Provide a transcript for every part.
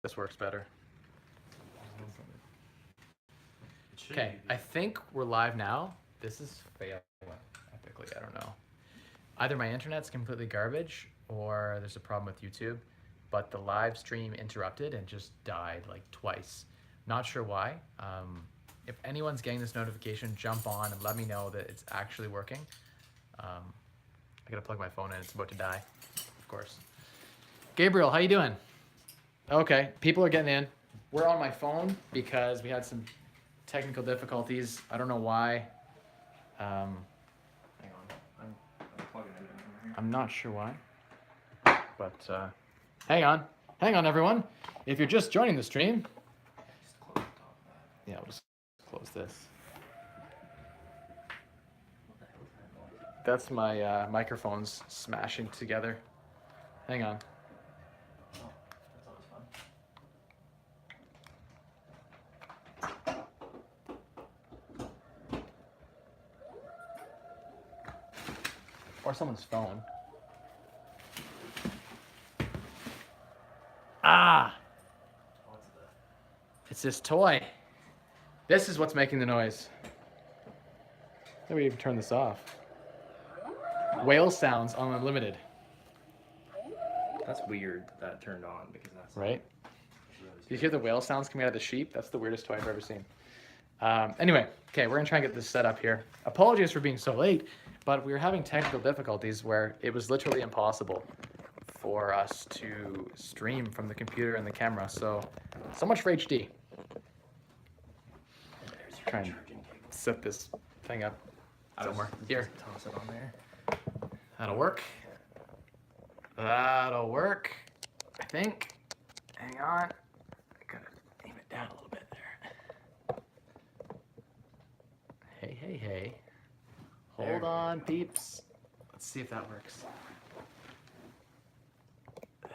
This works better. Okay, I think we're live now. This is failing epically, I don't know. Either my internet's completely garbage or there's a problem with YouTube, but the live stream interrupted and just died like twice. Not sure why. If anyone's getting this notification, jump on and let me know that it's actually working. I gotta plug my phone in, it's about to die, of course. Gabriel, how you doing? Okay, people are getting in. We're on my phone because we had some technical difficulties. I don't know why. Hang on, I'm plugging it in here. I'm not sure why, but hang on everyone. If you're just joining the stream, yeah, we'll just close this. That's my microphones smashing together. Hang on. Or someone's phone. Ah! It's this toy. This is what's making the noise. Maybe we even turn this off. Whale sounds on unlimited. That's weird that turned on because that's right. Do you hear the whale sounds coming out of the sheep? That's the weirdest toy I've ever seen. Anyway, okay, we're gonna try and get this set up here. Apologies for being so late, but we were having technical difficulties where it was literally impossible for us to stream from the computer and the camera. So much for HD. Try and set this thing up somewhere. Here. Toss it on there. That'll work. That'll work. I think. Hang on. I gotta aim it down a little bit there. Hey. Hold on, peeps. Let's see if that works. There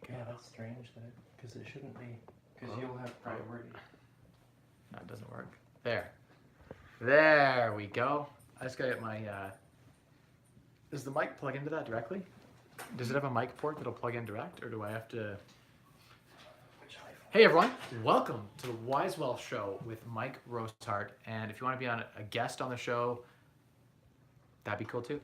we go. Yeah, that's strange that because it shouldn't be because you'll have priority. No, it doesn't work. There we go. I just gotta get my. Does the mic plug into that directly? Does it have a mic port that'll plug in direct, or do I have to? Hey everyone, welcome to the Wisewell Show with Mike Rosehart. And if you want to be on a guest on the show, that'd be cool too.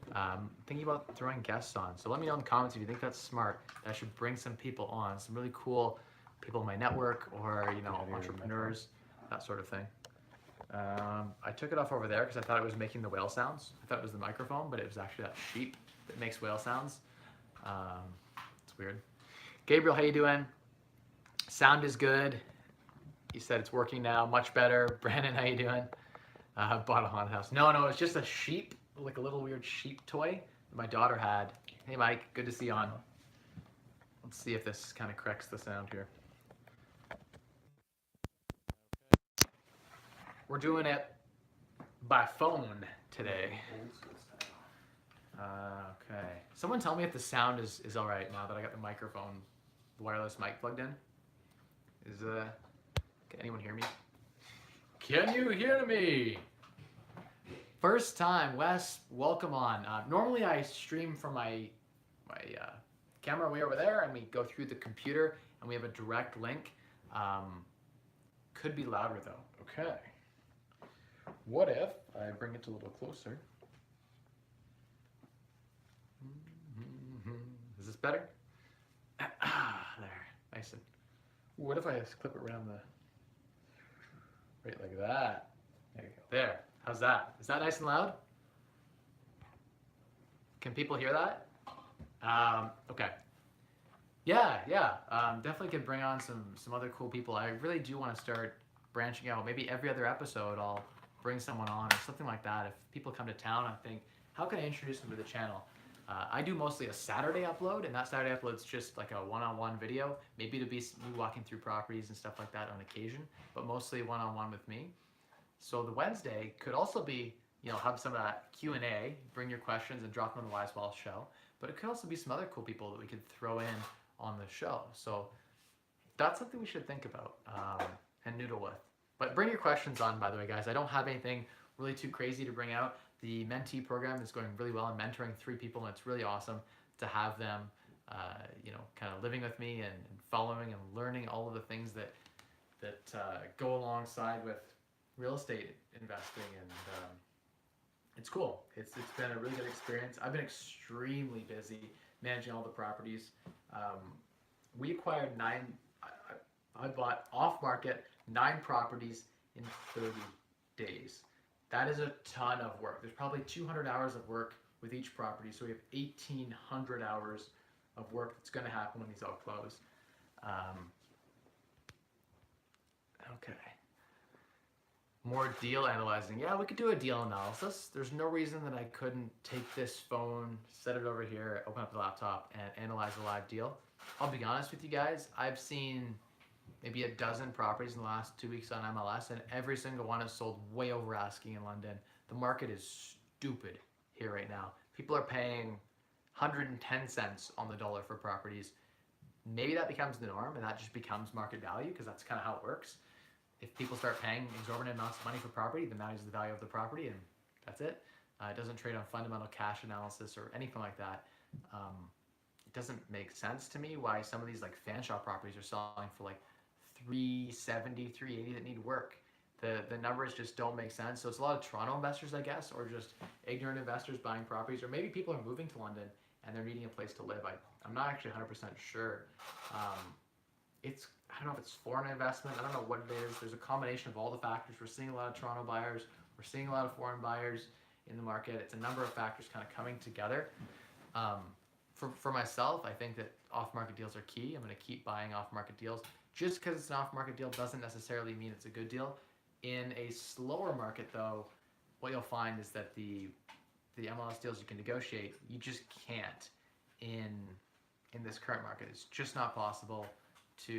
Thinking about throwing guests on. So let me know in the comments if you think that's smart. That I should bring some people on, some really cool people in my network, or entrepreneurs, that sort of thing. I took it off over there because I thought it was making the whale sounds. I thought it was the microphone, but it was actually that sheep that makes whale sounds. It's weird. Gabriel, how you doing? Sound is good. He said it's working now, much better. Brandon, how you doing? Bought a haunted house. No, it's just a sheep, like a little weird sheep toy that my daughter had. Hey Mike, good to see you on. Let's see if this kind of corrects the sound here. We're doing it by phone today. Okay. Someone tell me if the sound is all right now that I got the microphone, wireless mic plugged in. Can anyone hear me? Can you hear me? First time, Wes, welcome on. Normally I stream from my camera way over there and we go through the computer and we have a direct link. Could be louder though. Okay. What if I bring it a little closer? Is this better? There, nice and. What if I just clip it around right like that? There you go. There. How's that? Is that nice and loud? Can people hear that? Okay. Yeah. Definitely could bring on some other cool people. I really do want to start branching out. Maybe every other episode I'll bring someone on or something like that. If people come to town, I think, how can I introduce them to the channel? I do mostly a Saturday upload, and that Saturday upload's just like a one-on-one video. Maybe it'll be me walking through properties and stuff like that on occasion, but mostly one-on-one with me. So the Wednesday could also be, have some of that Q&A, bring your questions and drop them on the Wisewell Show. But it could also be some other cool people that we could throw in on the show. So that's something we should think about and noodle with. But bring your questions on, by the way, guys. I don't have anything really too crazy to bring out. The mentee program is going really well. I'm mentoring 3 people, and it's really awesome to have them kind of living with me and following and learning all of the things that go alongside with real estate investing, and it's cool. It's been a really good experience. I've been extremely busy managing all the properties. We acquired I bought off market 9 properties in 30 days. That is a ton of work. There's probably 200 hours of work with each property, so we have 1,800 hours of work that's going to happen when these all close. Okay. More deal analyzing. Yeah, we could do a deal analysis. There's no reason that I couldn't take this phone, set it over here, open up the laptop, and analyze a live deal. I'll be honest with you guys, I've seen maybe a dozen properties in the last 2 weeks on MLS, and every single one is sold way over asking in London. The market is stupid here right now. People are paying 110 cents on the dollar for properties. Maybe that becomes the norm and that just becomes market value, because that's kind of how it works. If people start paying exorbitant amounts of money for property, then that is the value of the property, and that's it. It doesn't trade on fundamental cash analysis or anything like that. It doesn't make sense to me why some of these like fan shop properties are selling for like $370, $380 that need work. The numbers just don't make sense. So it's a lot of Toronto investors, I guess, or just ignorant investors buying properties, or maybe people are moving to London and they're needing a place to live. I'm not actually 100% sure. I don't know if it's foreign investment. I don't know what it is. There's a combination of all the factors. We're seeing a lot of Toronto buyers. We're seeing a lot of foreign buyers in the market. It's a number of factors kind of coming together. For myself, I think that off-market deals are key. I'm going to keep buying off-market deals. Just because it's an off-market deal doesn't necessarily mean it's a good deal. In a slower market, though, what you'll find is that the MLS deals you can negotiate, you just can't in this current market. It's just not possible to,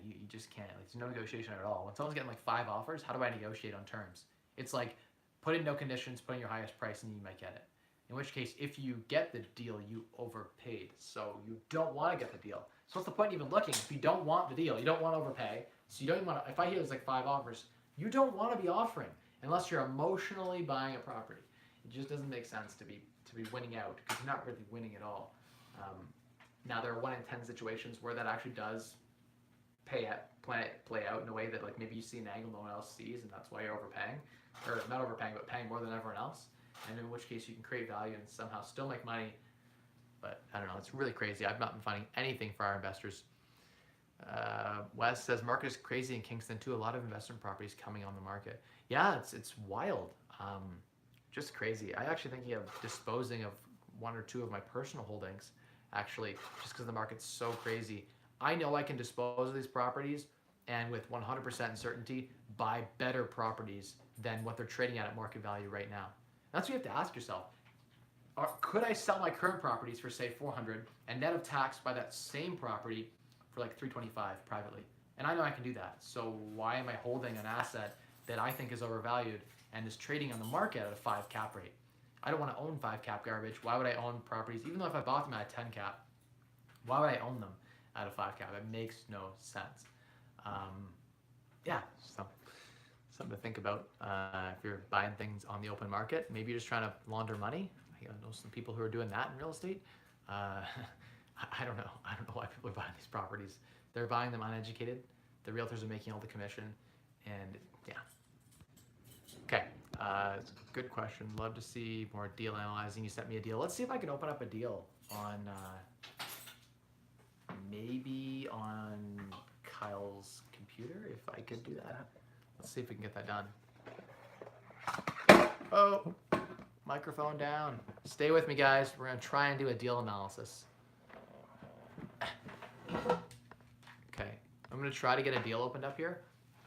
you just can't. Like, there's no negotiation at all. When someone's getting like 5 offers, how do I negotiate on terms? It's like, put in no conditions, put in your highest price, and you might get it. In which case, if you get the deal, you overpaid. So you don't want to get the deal. So what's the point even looking? If you don't want the deal, you don't want to overpay. So you don't even want to, if I hear there's like 5 offers, you don't want to be offering unless you're emotionally buying a property. It just doesn't make sense to be winning out, because you're not really winning at all. Now there are 1 in 10 situations where that actually does play out in a way that like maybe you see an angle no one else sees, and that's why you're overpaying, or not overpaying, but paying more than everyone else. And in which case you can create value and somehow still make money. But I don't know, it's really crazy. I've not been finding anything for our investors. Wes says market is crazy in Kingston too. A lot of investment properties coming on the market. Yeah, it's wild. Just crazy. I actually thinking of disposing of 1 or 2 of my personal holdings, actually, just because the market's so crazy. I know I can dispose of these properties and with 100% certainty buy better properties than what they're trading at market value right now. That's what you have to ask yourself. Could I sell my current properties for say $400 and net of tax buy that same property for like $325 privately? And I know I can do that. So why am I holding an asset that I think is overvalued and is trading on the market at a 5 cap rate? I don't want to own 5 cap garbage. Why would I own properties, even though if I bought them at a 10 cap, why would I own them at a 5 cap? It makes no sense. So something to think about if you're buying things on the open market. Maybe you're just trying to launder money. I know some people who are doing that in real estate. I don't know. I don't know why people are buying these properties. They're buying them uneducated. The realtors are making all the commission, and yeah. Okay, it's a good question. Love to see more deal analyzing. You sent me a deal. Let's see if I can open up a deal on maybe on Kyle's computer, if I could do that. Let's see if we can get that done. Oh, microphone down. Stay with me, guys. We're gonna try and do a deal analysis. Okay, I'm gonna try to get a deal opened up here.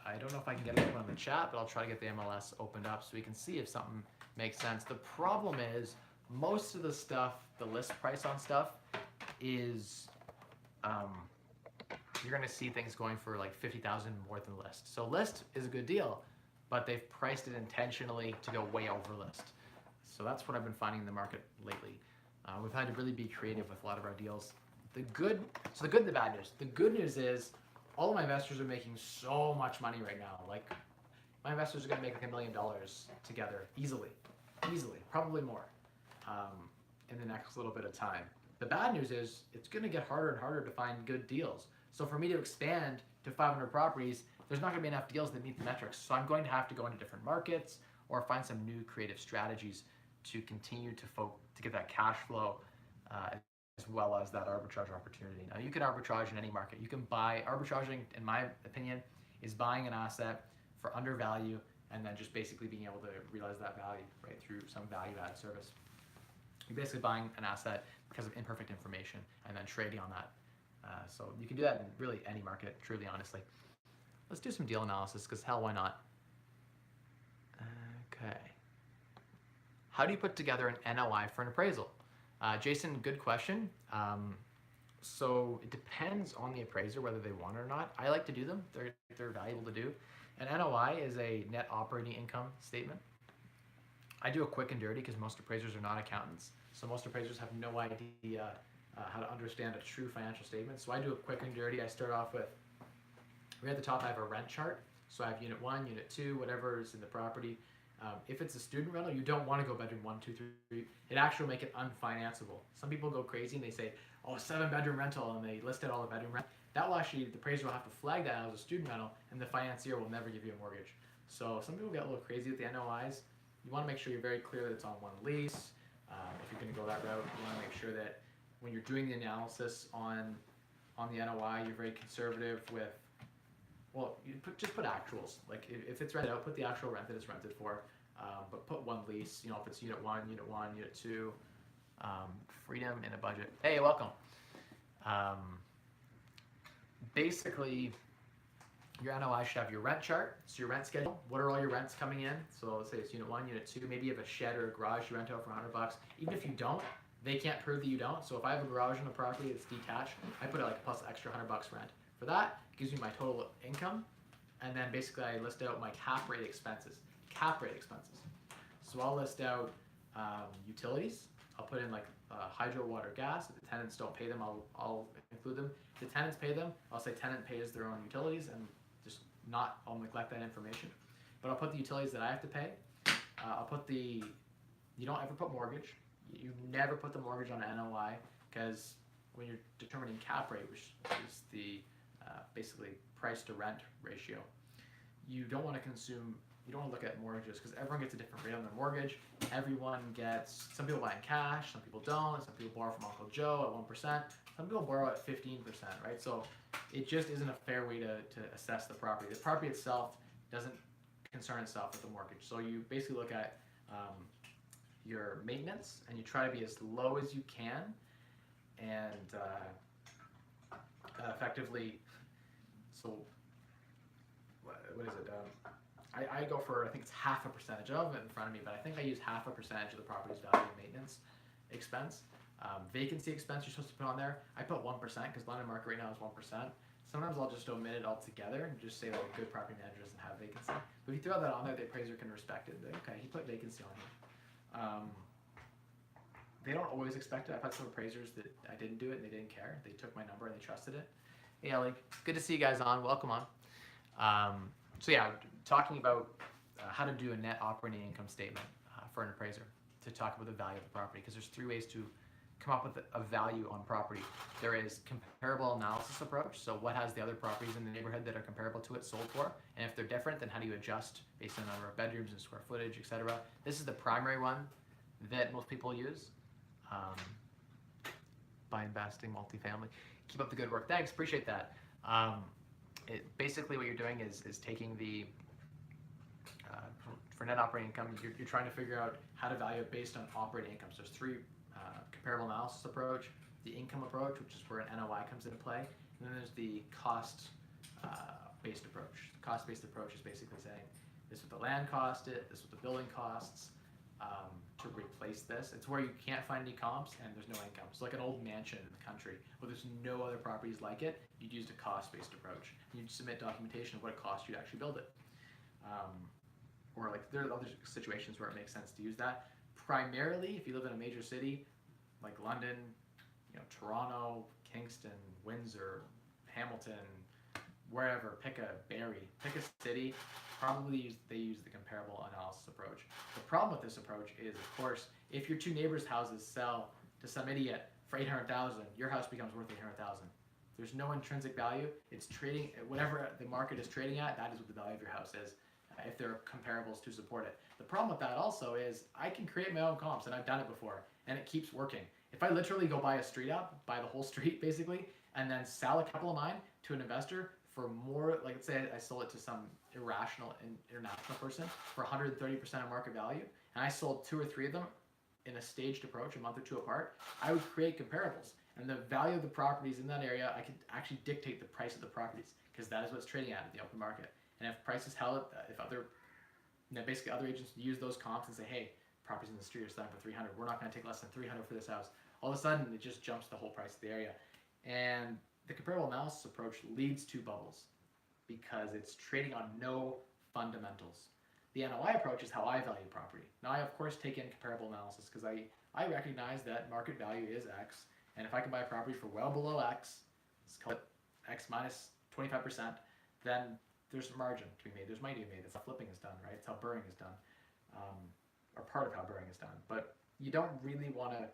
I don't know if I can get it open on the chat, but I'll try to get the MLS opened up so we can see if something makes sense. The problem is most of the stuff, the list price on stuff is, you're gonna see things going for like 50,000 more than list. So list is a good deal, but they've priced it intentionally to go way over list. So that's what I've been finding in the market lately. We've had to really be creative with a lot of our deals. The good and the bad news. The good news is all of my investors are making so much money right now. Like, my investors are gonna make like $1 million together easily, probably more, in the next little bit of time. The bad news is it's going to get harder and harder to find good deals. So for me to expand to 500 properties, there's not going to be enough deals that meet the metrics. So I'm going to have to go into different markets or find some new creative strategies to continue to get that cash flow as well as that arbitrage opportunity. Now you can arbitrage in any market. You can buy, arbitraging in my opinion is buying an asset for undervalue and then just basically being able to realize that value, right, through some value added service. You're basically buying an asset because of imperfect information and then trading on that. So you can do that in really any market, truly, honestly. Let's do some deal analysis because hell, why not? Okay. How do you put together an NOI for an appraisal? Jason, good question. So it depends on the appraiser whether they want it or not. I like to do them. They're valuable to do. An NOI is a net operating income statement. I do a quick and dirty because most appraisers are not accountants. So most appraisers have no idea how to understand a true financial statement. So I do a quick and dirty. I start off with, right at the top I have a rent chart. So I have unit 1, unit 2, whatever is in the property. If it's a student rental, you don't want to go bedroom 1, 2, 3. It actually will make it unfinanceable. Some people go crazy and they say, oh, 7-bedroom rental, and they list out all the bedroom rent. That will actually, the appraiser will have to flag that as a student rental, and the financier will never give you a mortgage. So some people get a little crazy with the NOIs. You want to make sure you're very clear that it's on one lease. If you're going to go that route, you want to make sure that when you're doing the analysis on the NOI, you're very conservative with, well, just put actuals. Like if it's rented out, put the actual rent that it's rented for, but put one lease. You know, if it's unit 1, unit 2, freedom in a budget. Hey, welcome. Basically, your NOI should have your rent chart, so your rent schedule. What are all your rents coming in? So let's say it's unit 1, unit 2. Maybe you have a shed or a garage you rent out for $100. Even if you don't, they can't prove that you don't. So if I have a garage on a property that's detached, I put it like plus extra $100 rent. For that, it gives me my total income, and then basically I list out my cap rate expenses. Cap rate expenses. So I'll list out utilities. I'll put in like hydro, water, gas. If the tenants don't pay them, I'll include them. If the tenants pay them, I'll say tenant pays their own utilities, and I'll neglect that information. But I'll put the utilities that I have to pay. I'll put you don't ever put mortgage. You never put the mortgage on an NOI, because when you're determining cap rate, which is the basically price to rent ratio, you don't want to look at mortgages because everyone gets a different rate on their mortgage. Some people buy in cash, some people don't, some people borrow from Uncle Joe at 1%, some people borrow at 15%, right? So it just isn't a fair way to assess the property. The property itself doesn't concern itself with the mortgage. So you basically look at your maintenance and you try to be as low as you can, and effectively, so what is it? I go for, I think it's half a percentage of it in front of me, but I think I use half a percentage of the property's value in maintenance expense. Vacancy expense you're supposed to put on there, I put 1% because London market right now is 1%. Sometimes I'll just omit it altogether and just say like a good property manager doesn't have vacancy. But if you throw that on there, the appraiser can respect it. Okay, he put vacancy on here. They don't always expect it. I've had some appraisers that I didn't do it and they didn't care. They took my number and they trusted it. Hey Ellie, good to see you guys on. Welcome on. So yeah, talking about how to do a net operating income statement for an appraiser to talk about the value of the property, because there's 3 ways to come up with a value on property. There is comparable analysis approach. So what has the other properties in the neighborhood that are comparable to it sold for? And if they're different, then how do you adjust based on the number of bedrooms and square footage, etc. This is the primary one that most people use. By investing, multifamily. Keep up the good work. Thanks, appreciate that. Basically what you're doing is taking the, for net operating income, you're trying to figure out how to value it based on operating income. So there's 3 comparable analysis approach, the income approach, which is where an NOI comes into play, and then there's the cost-based approach. The cost-based approach is basically saying, this is what the land cost is, this is what the building costs to replace this. It's where you can't find any comps and there's no income. It's like an old mansion in the country where there's no other properties like it. You'd use a cost-based approach. You'd submit documentation of what it costs you to actually build it. Or like there are other situations where it makes sense to use that. Primarily, if you live in a major city like London, Toronto, Kingston, Windsor, Hamilton, wherever, pick a city, probably they use the comparable analysis approach. The problem with this approach is, of course, if your 2 neighbors' houses sell to some idiot for 800,000, your house becomes worth 800,000. There's no intrinsic value. It's trading whatever the market is trading at. That is what the value of your house is. If there are comparables to support it. The problem with that also is I can create my own comps, and I've done it before, and it keeps working. If I literally go buy a street up, buy the whole street basically, and then sell a couple of mine to an investor for more, like let's say I sold it to some irrational international person for 130% of market value, and I sold 2 or 3 of them in a staged approach, a month or 2 apart, I would create comparables. And the value of the properties in that area, I could actually dictate the price of the properties, because that is what's trading at in the open market. And if prices held, if basically other agents use those comps and say, hey, properties in the street are selling for 300, we're not going to take less than 300 for this house. All of a sudden, it just jumps the whole price of the area. And the comparable analysis approach leads to bubbles because it's trading on no fundamentals. The NOI approach is how I value property. Now, I of course take in comparable analysis because I recognize that market value is X, and if I can buy a property for well below X, let's call it X minus 25%, then there's margin to be made. There's money to be made. That's how flipping is done, right? It's how BRRRRing is done, or part of how BRRRRing is done. But you don't really want to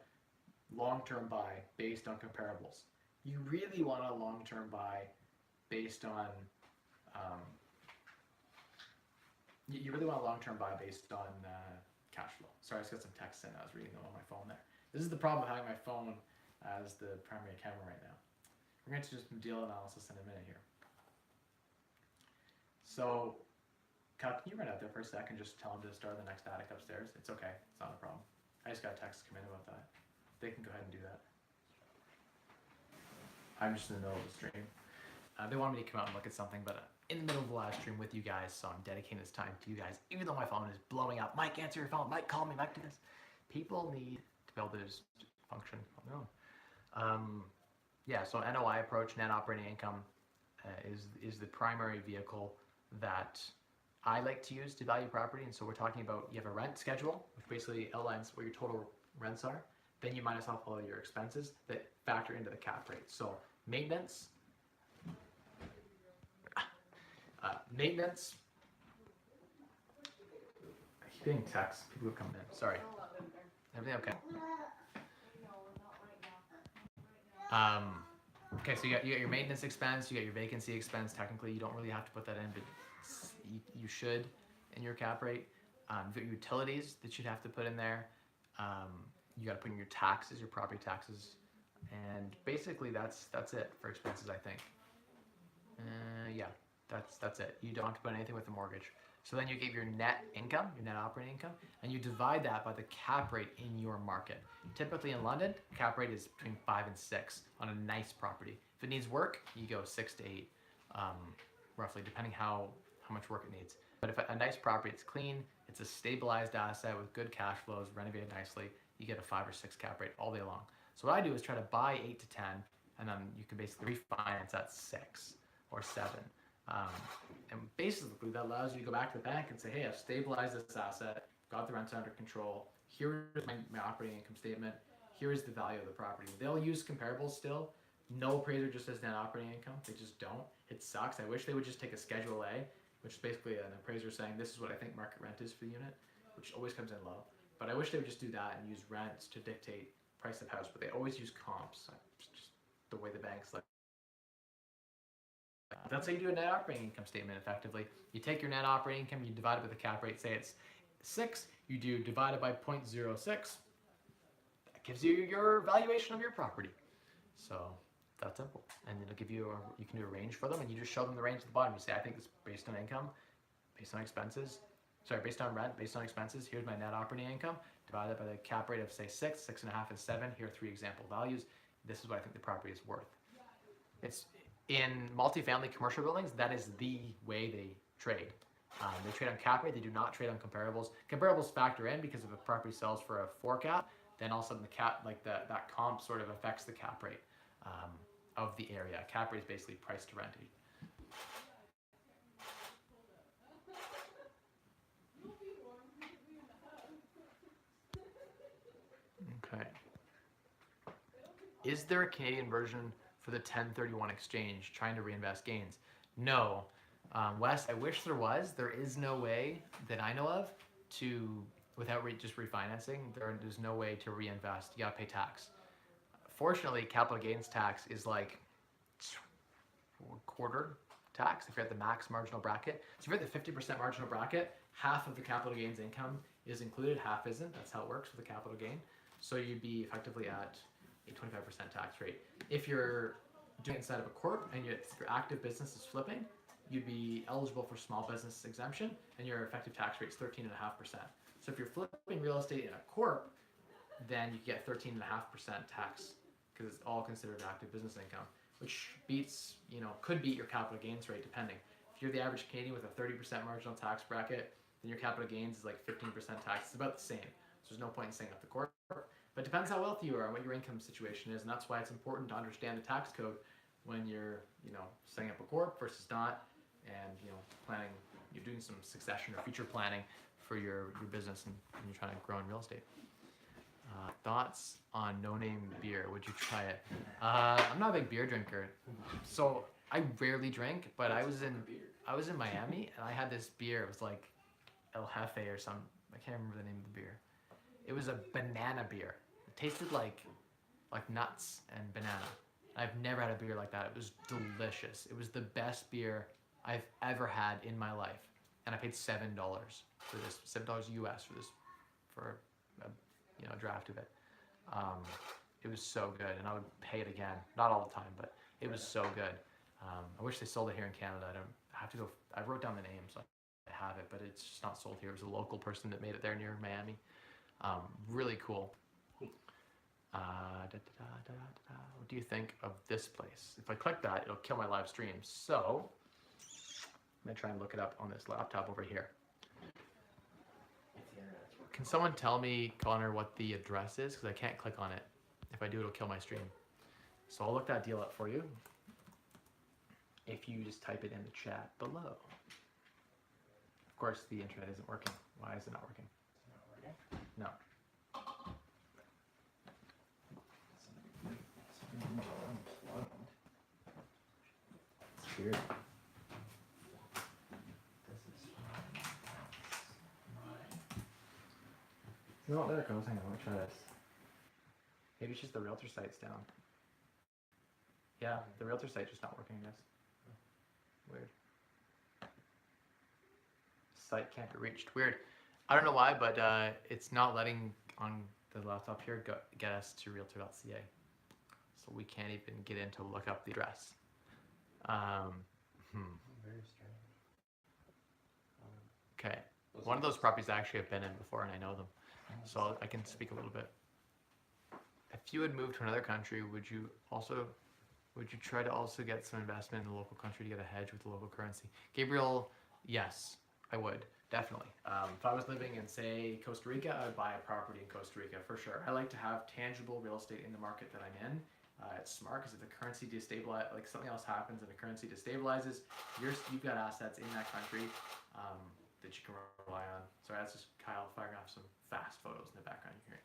long-term buy based on comparables. You really want to long-term buy based on you really want to long-term buy based on cash flow. Sorry, I just got some texts in. I was reading them on my phone there. This is the problem with having my phone as the primary camera right now. We're going to do some deal analysis in a minute here. So, Kyle, can you run out there for a second and just tell him to start the next attic upstairs? It's okay. It's not a problem. I just got a text come in about that. They can go ahead and do that. I'm just in the middle of the stream. They wanted me to come out and look at something, but in the middle of the live stream with you guys, so I'm dedicating this time to you guys, even though my phone is blowing up. Mike, answer your phone. Mike, call me. Mike, do this. People need to be able to just function on their own. Yeah, so NOI approach, net operating income, is the primary vehicle that I like to use to value property. And so we're talking about, you have a rent schedule, which basically outlines what your total rents are. Then you minus off all your expenses that factor into the cap rate. So maintenance, maintenance. I keep getting texts. People have come in. Sorry. Everything okay? Okay, so you got your maintenance expense, you got your vacancy expense. Technically, you don't really have to put that in, but you should in your cap rate. You've got your utilities that you'd have to put in there. You got to put in your taxes, your property taxes, and basically that's it for expenses, I think. Yeah, that's it. You don't have to put anything with the mortgage. So then you get your net income, your net operating income, and you divide that by the cap rate in your market. Typically in London, cap rate is between 5 and 6 on a nice property. If it needs work, you go 6 to 8, roughly, depending how much work it needs. But if a nice property, it's clean, it's a stabilized asset with good cash flows, renovated nicely, you get a 5 or 6 cap rate all day long. So what I do is try to buy 8 to 10, and then you can basically refinance at 6 or 7. And basically that allows you to go back to the bank and say, hey, I've stabilized this asset, got the rents under control, here's my operating income statement, here's the value of the property. They'll use comparables still. No appraiser just says net operating income. They just don't. It sucks. I wish they would just take a Schedule A, which is basically an appraiser saying this is what I think market rent is for the unit, which always comes in low. But I wish they would just do that and use rents to dictate price of house, but they always use comps. It's just the way the banks like. That's how you do a net operating income statement effectively. You take your net operating income, you divide it with the cap rate, say it's 6, you do divide it by 0.06, that gives you your valuation of your property. So that's simple. And it'll give you, you can do a range for them and you just show them the range at the bottom. You say, I think it's based on income, based on expenses, based on rent, based on expenses, here's my net operating income, divided by the cap rate of say 6, 6.5, and 7, here are 3 example values. This is what I think the property is worth. It's in multifamily commercial buildings, that is the way they trade. They trade on cap rate, they do not trade on comparables. Comparables factor in because if a property sells for a 4 cap, then all of a sudden the cap, like that comp sort of affects the cap rate of the area. Cap rate is basically price to rent. Okay. Is there a Canadian version for the 1031 exchange trying to reinvest gains? No. Wes, I wish there was. There is no way that I know of to, without just refinancing, there's no way to reinvest. You gotta pay tax. Unfortunately, capital gains tax is like quarter tax if you're at the max marginal bracket. So if you're at the 50% marginal bracket, half of the capital gains income is included, half isn't. That's how it works with the capital gain. So you'd be effectively at a 25% tax rate. If you're doing it inside of a corp and your active business is flipping, you'd be eligible for small business exemption, and your effective tax rate is 13.5%. So if you're flipping real estate in a corp, then you get 13.5% tax because it's all considered active business income, which beats, could beat your capital gains rate depending. If you're the average Canadian with a 30% marginal tax bracket, then your capital gains is like 15% tax. It's about the same. So there's no point in saying up the corp. But it depends how wealthy you are and what your income situation is, and that's why it's important to understand the tax code when you're, setting up a corp versus not, and planning, you're doing some succession or future planning for your business and you're trying to grow in real estate. Thoughts on No Name beer? Would you try it? I'm not a big beer drinker, so I rarely drink. But I was in Miami and I had this beer. It was like El Jefe or some. I can't remember the name of the beer. It was a banana beer. It tasted like nuts and banana. I've never had a beer like that. It was delicious. It was the best beer I've ever had in my life, and I paid $7 for this. $7 US for this, for a draft of it. It was so good, and I would pay it again. Not all the time, but it was so good. I wish they sold it here in Canada. I have to go. I wrote down the name, so I have it, but it's just not sold here. It was a local person that made it there near Miami. Really cool. What do you think of this place? If I click that, it'll kill my live stream. So I'm gonna try and look it up on this laptop over here. Can someone tell me, Connor, what the address is? Because I can't click on it. If I do, it'll kill my stream. So I'll look that deal up for you if you just type it in the chat below. Of course, the internet isn't working. Why is it not working? No. It's weird. No, there it goes. Hang on, let me try this. Maybe it's just the realtor site's down. Yeah, the realtor site's just not working, I guess. Weird. Site can't be reached. Weird. I don't know why, but it's not letting on the laptop here get us to realtor.ca. So we can't even get in to look up the address. Very strange. Okay. One of those properties I actually have been in before, and I know them. So I can speak a little bit. If you had moved to another country, would you try to also get some investment in the local country to get a hedge with the local currency? Gabriel, yes, I would, definitely. If I was living in, say, Costa Rica, I would buy a property in Costa Rica for sure. I like to have tangible real estate in the market that I'm in. It's smart because if the currency destabilizes, like something else happens and the currency destabilizes, you've got assets in that country that you can rely on. Sorry, that's just Kyle firing off some fast photos in the background you're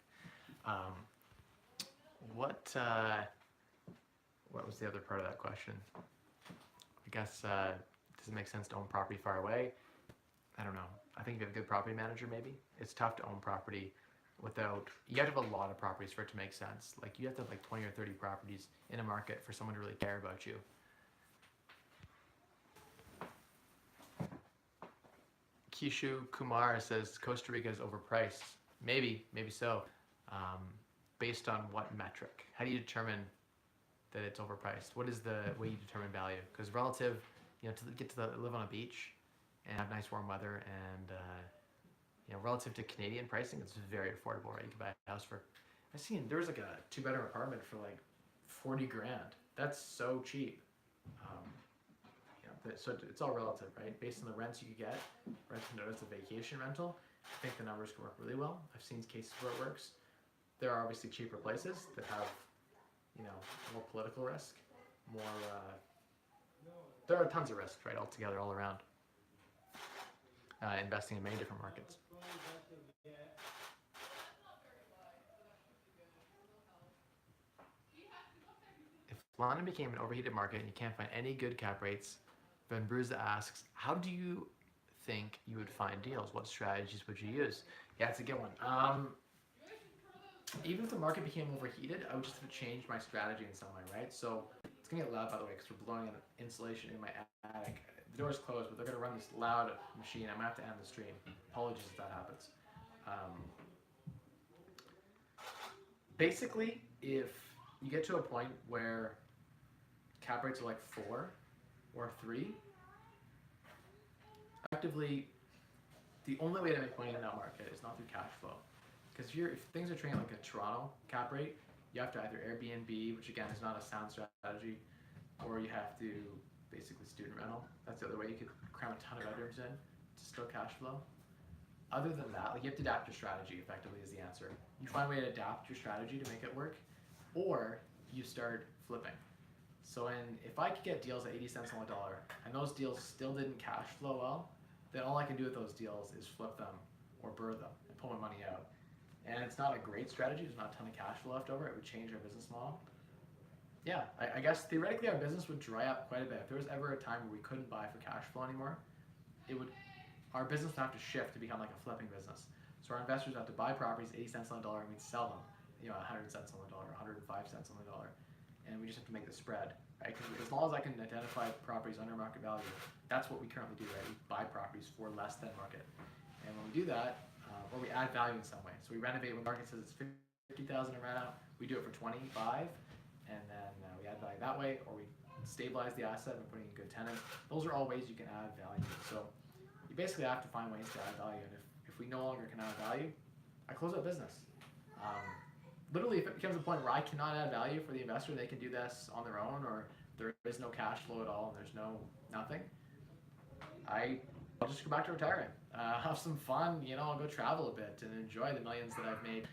hearing. What was the other part of that question? I guess, does it make sense to own property far away? I don't know. I think if you have a good property manager, maybe. It's tough to own property without, you have to have a lot of properties for it to make sense. Like you have to have like 20 or 30 properties in a market for someone to really care about you. Kishu Kumar says Costa Rica is overpriced. Maybe so. Based on what metric? How do you determine that it's overpriced? What is the way you determine value? Because relative, to get to live on a beach and have nice warm weather, and relative to Canadian pricing, it's very affordable, right? You can buy a house for. I seen there was like a 2-bedroom apartment for like 40 grand. That's so cheap. So it's all relative, right? Based on the rents you get, renting out as a vacation rental, I think the numbers can work really well. I've seen cases where it works. There are obviously cheaper places that have, more political risk, more. There are tons of risk, right, altogether, all around. Investing in many different markets. If London became an overheated market and you can't find any good cap rates, Van Bruza asks, how do you think you would find deals? What strategies would you use? Yeah, it's a good one. even if the market became overheated, I would just have to change my strategy in some way, right? So it's gonna get loud, by the way, because we're blowing in insulation in my attic. The door's closed, but they're gonna run this loud machine. I'm gonna have to end the stream. Apologies if that happens. Basically, if you get to a point where cap rates are like 4 or 3, effectively, the only way to make money in that market is not through cash flow. Because if things are trading like a Toronto cap rate, you have to either Airbnb, which again is not a sound strategy, or you have to basically student rental. That's the other way. You could cram a ton of bedrooms in to still cash flow. Other than that, like, you have to adapt your strategy effectively is the answer. You find a way to adapt your strategy to make it work, or you start flipping. So if I could get deals at 80 cents on the dollar, and those deals still didn't cash flow well, then all I can do with those deals is flip them or BRRRR them and pull my money out. And it's not a great strategy, there's not a ton of cash flow left over, it would change our business model. Yeah, I guess theoretically our business would dry up quite a bit. If there was ever a time where we couldn't buy for cash flow anymore, our business would have to shift to become like a flipping business. So our investors have to buy properties 80 cents on the dollar and we'd sell them, 100 cents on the dollar, 105 cents on the dollar. And we just have to make the spread, right? Because as long as I can identify properties under market value, that's what we currently do, right? We buy properties for less than market. And when we do that, or we add value in some way. So we renovate when the market says it's 50,000 to rent out, we do it for 25, and then we add value that way, or we stabilize the asset and putting in good tenants. Those are all ways you can add value. So you basically have to find ways to add value, and if we no longer can add value, I close out business. Literally, if it becomes a point where I cannot add value for the investor, they can do this on their own, or there is no cash flow at all and there's nothing, I'll just go back to retiring. Have some fun, I'll go travel a bit and enjoy the millions that I've made.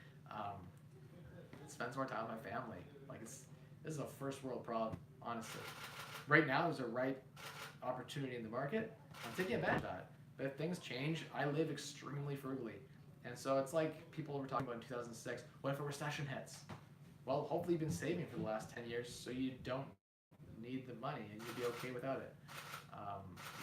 Spend some more time with my family. This is a first world problem, honestly. Right now, there's a right opportunity in the market. I'm taking advantage of that. But if things change, I live extremely frugally. And so it's like people were talking about in 2006, what if a recession hits? Well, hopefully you've been saving for the last 10 years so you don't need the money and you'll be okay without it.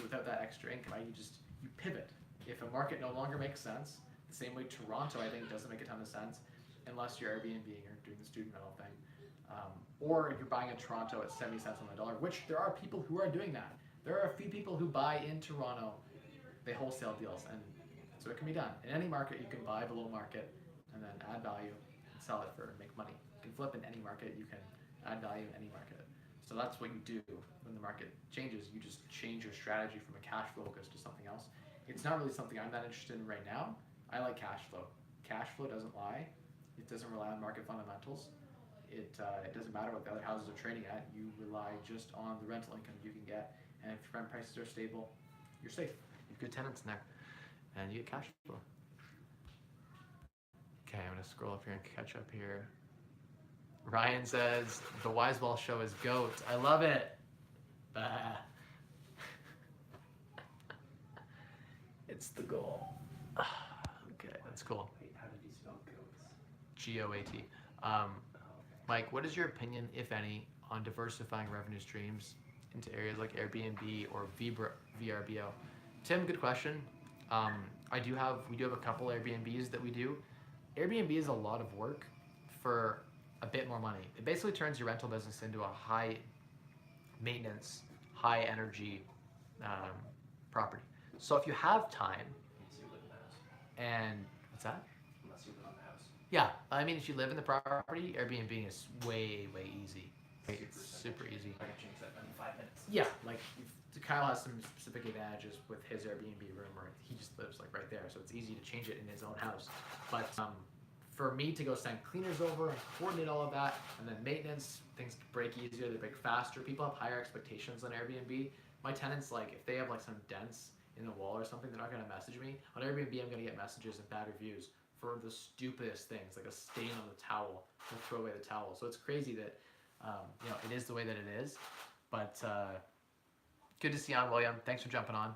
Without that extra income, right? You pivot. If a market no longer makes sense, the same way Toronto, I think, doesn't make a ton of sense unless you're Airbnb or doing the student rental thing. Or if you're buying in Toronto at 70 cents on the dollar, which there are people who are doing that. There are a few people who buy in Toronto, they wholesale deals, and so it can be done. In any market, you can buy below market and then add value and sell it for make money. You can flip in any market, you can add value in any market. So that's what you do when the market changes. You just change your strategy from a cash focus to something else. It's not really something I'm that interested in right now. I like cash flow. Cash flow doesn't lie. It doesn't rely on market fundamentals. It doesn't matter what the other houses are trading at. You rely just on the rental income you can get. And if rent prices are stable, you're safe. You have good tenants in there. And you get cash flow. Okay, I'm gonna scroll up here and catch up here. Ryan says, the Wisewell show is GOAT. I love it. Bah. It's the goal. Okay, that's cool. Wait, how did you spell goats? GOAT. Mike, what is your opinion, if any, on diversifying revenue streams into areas like Airbnb or VRBO? Tim, good question. We do have a couple Airbnbs that we do. Airbnb is a lot of work for a bit more money. It basically turns your rental business into a high maintenance, high energy property. So if you have time, Unless you live in the house. and what's that? Unless you live in the house. Yeah, I mean, if you live in the property, Airbnb is way easy. It's super easy. I can change that in 5 minutes. Yeah, Kyle has some specific advantages with his Airbnb room where he just lives right there, so it's easy to change it in his own house. But for me to go send cleaners over and coordinate all of that, and then maintenance, things break easier, they break faster. People have higher expectations on Airbnb. My tenants, if they have some dents in the wall or something, they're not gonna message me. On Airbnb, I'm gonna get messages and bad reviews for the stupidest things, like a stain on the towel. They'll throw away the towel. So it's crazy that it is the way that it is. But good to see you on, William. Thanks for jumping on.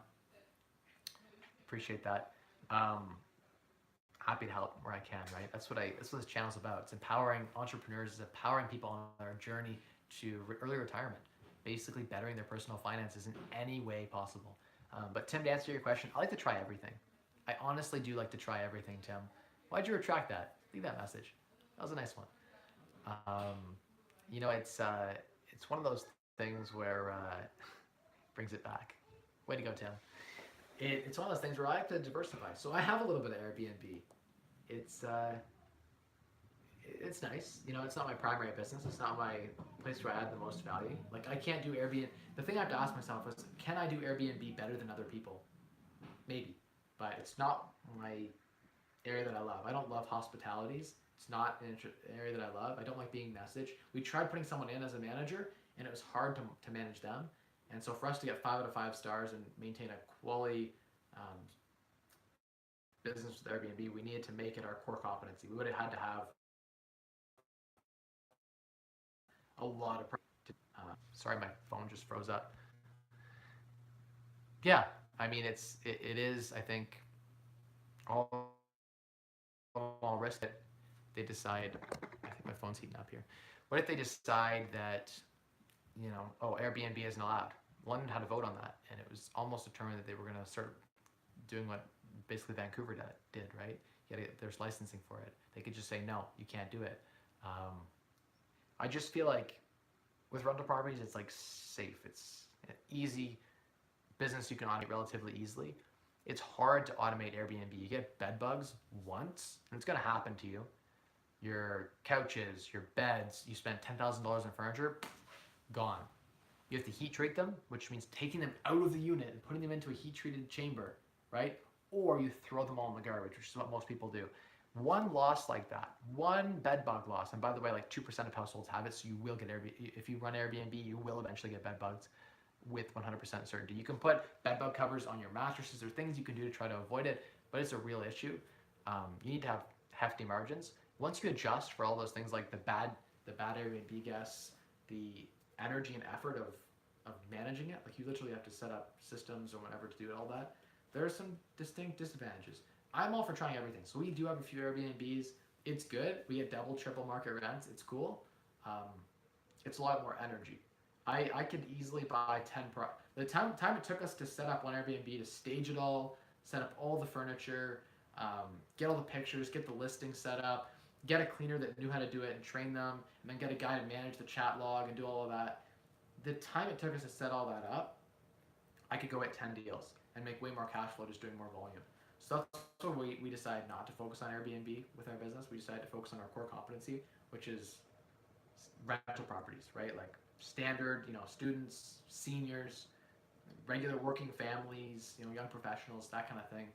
Appreciate that. Happy to help where I can, right? That's what this channel's about. It's empowering entrepreneurs, it's empowering people on their journey to early retirement, basically bettering their personal finances in any way possible. But Tim, to answer your question, I like to try everything. I honestly do like to try everything, Tim. Why'd you retract that? Leave that message. That was a nice one. Um, it's one of those things where brings it back. Way to go, Tim. It's one of those things where I have to diversify. So I have a little bit of Airbnb. It's it's nice. It's not my primary business. It's not my place where I add the most value. Like I can't do Airbnb. The thing I have to ask myself is, can I do Airbnb better than other people? Maybe, but it's not my area that I love. I don't love hospitalities. It's not an area that I love. I don't like being messaged. We tried putting someone in as a manager, and it was hard to manage them. And so for us to get 5 out of 5 stars and maintain a quality business with Airbnb, we needed to make it our core competency. We would have had to have a lot of. Sorry, my phone just froze up. Yeah, I mean it is. I think all risk it. They decide. I think my phone's heating up here. What if they decide that Airbnb isn't allowed? London had a vote on that, and it was almost determined that they were going to start doing what basically Vancouver did, right? There's licensing for it. They could just say no, you can't do it. I just feel like with rental properties, it's like safe. It's an easy business you can automate relatively easily. It's hard to automate Airbnb. You get bed bugs once, and it's going to happen to you. Your couches, your beds, you spend $10,000 in furniture, gone. You have to heat treat them, which means taking them out of the unit and putting them into a heat treated chamber, right? Or you throw them all in the garbage, which is what most people do. One loss like that, one bed bug loss, and by the way, like 2% of households have it, so you will get Airbnb. If you run Airbnb, you will eventually get bed bugs with 100% certainty. You can put bed bug covers on your mattresses. There are things you can do to try to avoid it, but it's a real issue. You need to have hefty margins. Once you adjust for all those things like the bad Airbnb guests, the energy and effort of managing it, like you literally have to set up systems or whatever to do all that, there are some distinct disadvantages. I'm all for trying everything. So we do have a few Airbnbs. It's good. We get double, triple market rents. It's cool. It's a lot more energy. I could easily buy 10 the time it took us to set up one Airbnb, to stage it all, set up all the furniture, get all the pictures, get the listing set up, get a cleaner that knew how to do it and train them, and then get a guy to manage the chat log and do all of that. The time it took us to set all that up, I could go at 10 deals and make way more cash flow just doing more volume. So that's where we decided not to focus on Airbnb with our business. We decided to focus on our core competency, which is rental properties, right? Like standard, students, seniors, regular working families, young professionals, that kind of thing.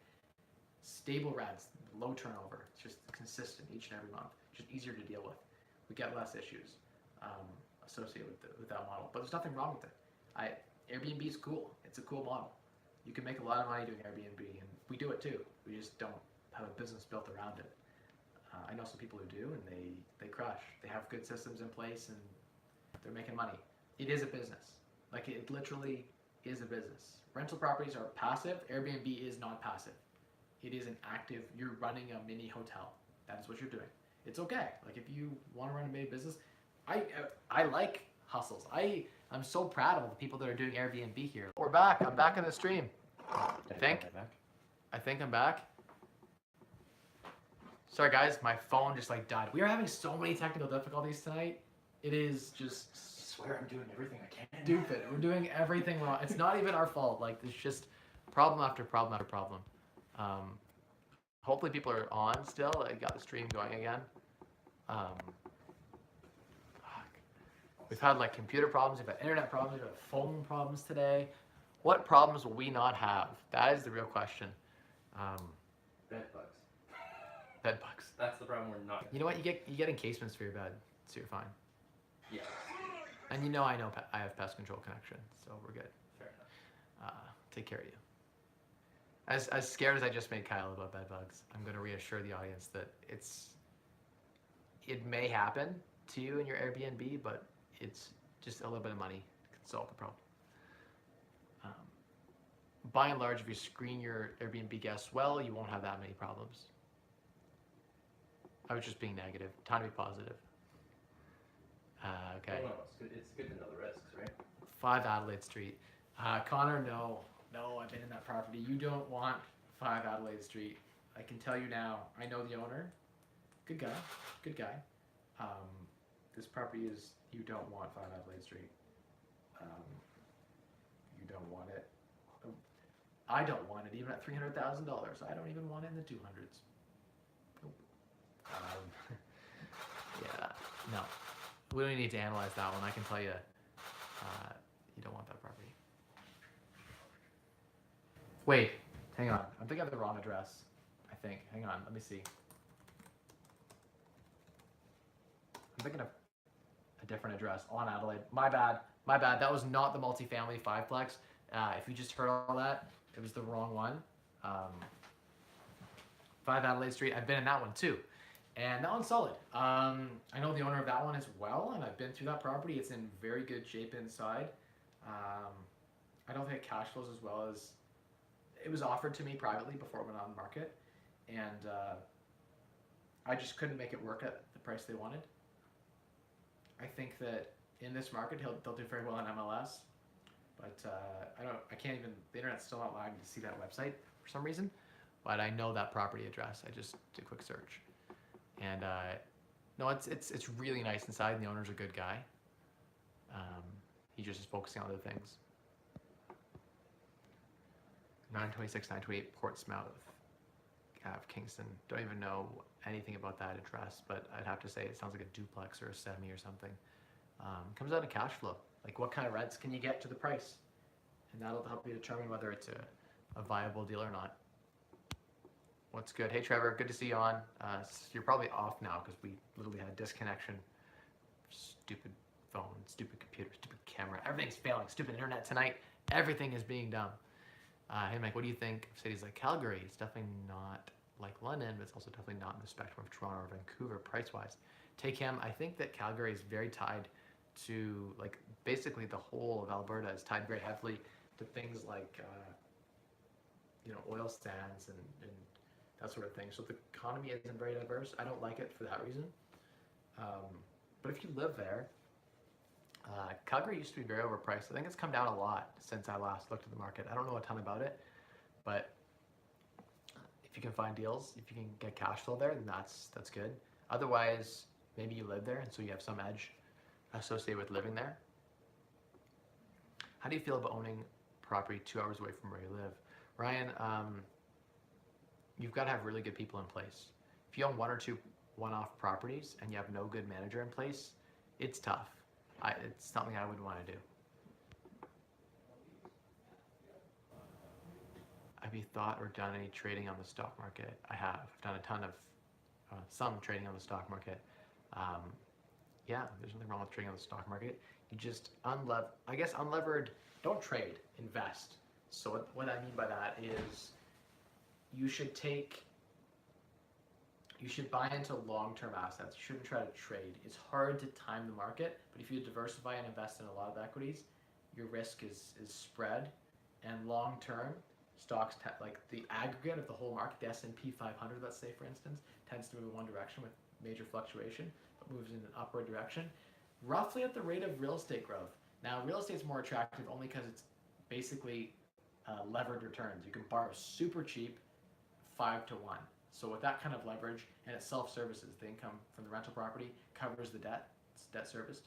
Stable rents, low turnover. It's just consistent each and every month. It's just easier to deal with. We get less issues associated with that model. But there's nothing wrong with it. Airbnb is cool. It's a cool model. You can make a lot of money doing Airbnb, and we do it too. We just don't have a business built around it. I know some people who do, and they crush. They have good systems in place, and they're making money. It is a business. Like it literally is a business. Rental properties are passive. Airbnb is not passive. It is an active. You're running a mini hotel. That is what you're doing. It's okay. Like if you want to run a mini business, I like hustles. I'm so proud of the people that are doing Airbnb here. We're back. I'm back in the stream. I think I'm back. Sorry guys, my phone just died. We are having so many technical difficulties tonight. It is just. I swear I'm doing everything I can. Stupid. We're doing everything wrong. It's not even our fault. It's just problem after problem after problem. Hopefully people are on still. I got the stream going again. We've had computer problems, we've had internet problems, we've had phone problems today. What problems will we not have? That is the real question. Bed bugs. Bed bugs. That's the problem we're not. You know what? You get encasements for your bed, so you're fine. Yeah. And I have pest control connection, so we're good. Fair enough. Take care of you. As scared as I just made Kyle about bed bugs, I'm going to reassure the audience that it may happen to you in your Airbnb, but it's just a little bit of money can solve the problem. By and large, if you screen your Airbnb guests well, you won't have that many problems. I was just being negative. Time to be positive. Okay. Well, no, it's good to know the risks, right? 5 Adelaide Street. Connor, no, I've been in that property. You don't want 5 Adelaide Street. I can tell you now. I know the owner. Good guy. Good guy. This property is, you don't want 5 Adelaide Street. You don't want it. I don't want it even at $300,000. I don't even want it in the 200s. Nope. Yeah, no. We don't need to analyze that one. I can tell you, you don't want that property. Wait, hang on. I'm thinking of the wrong address. I think. Hang on, let me see. I'm thinking of a different address on Adelaide. My bad. My bad. That was not the multifamily 5-plex. If you just heard all that, it was the wrong one. 5 Adelaide Street. I've been in that one too. And that one's solid. I know the owner of that one as well, and I've been through that property. It's in very good shape inside. I don't think it cash flows as well as it was offered to me privately before it went on the market. And I just couldn't make it work at the price they wanted. I think that in this market, they'll do very well in MLS. But I can't even, the internet's still not allowing me to see that website for some reason. But I know that property address. I just did a quick search. And no, it's really nice inside, and the owner's a good guy. He just is focusing on other things. 926, 928 Portsmouth Ave, Kingston. Don't even know anything about that address, but I'd have to say it sounds like a duplex or a semi or something. Comes out of cash flow. Like, what kind of rents can you get to the price? And that'll help you determine whether it's a viable deal or not. What's good? Hey, Trevor, good to see you on. You're probably off now because we literally had a disconnection. Stupid phone, stupid computer, stupid camera. Everything's failing. Stupid internet tonight. Everything is being dumb. Hey, Mike, what do you think of cities like Calgary? It's definitely not like London, but it's also definitely not in the spectrum of Toronto or Vancouver price-wise. Take him. I think that Calgary is very tied to, like, basically the whole of Alberta is tied very heavily to things like, oil sands and that sort of thing. So the economy isn't very diverse. I don't like it for that reason. But if you live there, Calgary used to be very overpriced. I think it's come down a lot since I last looked at the market. I don't know a ton about it, but if you can find deals, if you can get cash flow there, then that's good. Otherwise, maybe you live there, and so you have some edge associated with living there. How do you feel about owning property 2 hours away from where you live? Ryan, you've got to have really good people in place. If you own 1 or 2 one-off properties and you have no good manager in place, it's tough. It's something I wouldn't want to do. Have you thought or done any trading on the stock market? I have. I've done a ton of, some trading on the stock market. Yeah, there's nothing wrong with trading on the stock market. You just unlevered, don't trade, invest. So what I mean by that is you should buy into long-term assets. You shouldn't try to trade. It's hard to time the market, but if you diversify and invest in a lot of equities, your risk is spread. And long-term, stocks, like the aggregate of the whole market, the S&P 500, let's say, for instance, tends to move in one direction with major fluctuation, but moves in an upward direction, roughly at the rate of real estate growth. Now, real estate's more attractive only because it's basically levered returns. You can borrow super cheap, 5 to 1. So with that kind of leverage, and it self-services, the income from the rental property covers the debt, it's debt serviced.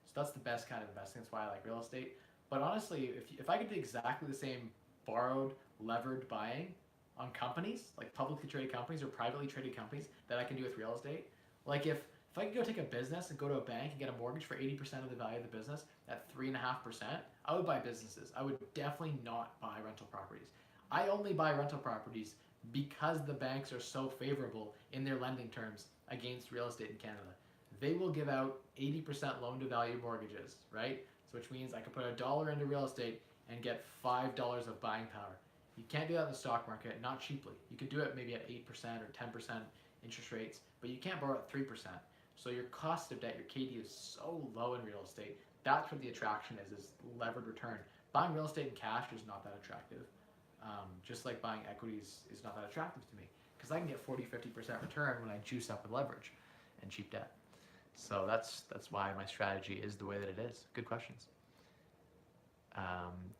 So that's the best kind of investing. That's why I like real estate. But honestly, if I could do exactly the same borrowed, levered buying on companies, like publicly traded companies or privately traded companies that I can do with real estate, like if I could go take a business and go to a bank and get a mortgage for 80% of the value of the business at 3.5%, I would buy businesses. I would definitely not buy rental properties. I only buy rental properties because the banks are so favorable in their lending terms against real estate in Canada. They will give out 80% loan to value mortgages, right? So which means I could put $1 into real estate and get $5 of buying power. You can't do that in the stock market, not cheaply. You could do it maybe at 8% or 10% interest rates, but you can't borrow at 3%. So your cost of debt, your KD is so low in real estate. That's what the attraction is levered return. Buying real estate in cash is not that attractive. Just like buying equities is not that attractive to me because I can get 40-50% return when I juice up with leverage and cheap debt. So that's why my strategy is the way that it is. Good questions.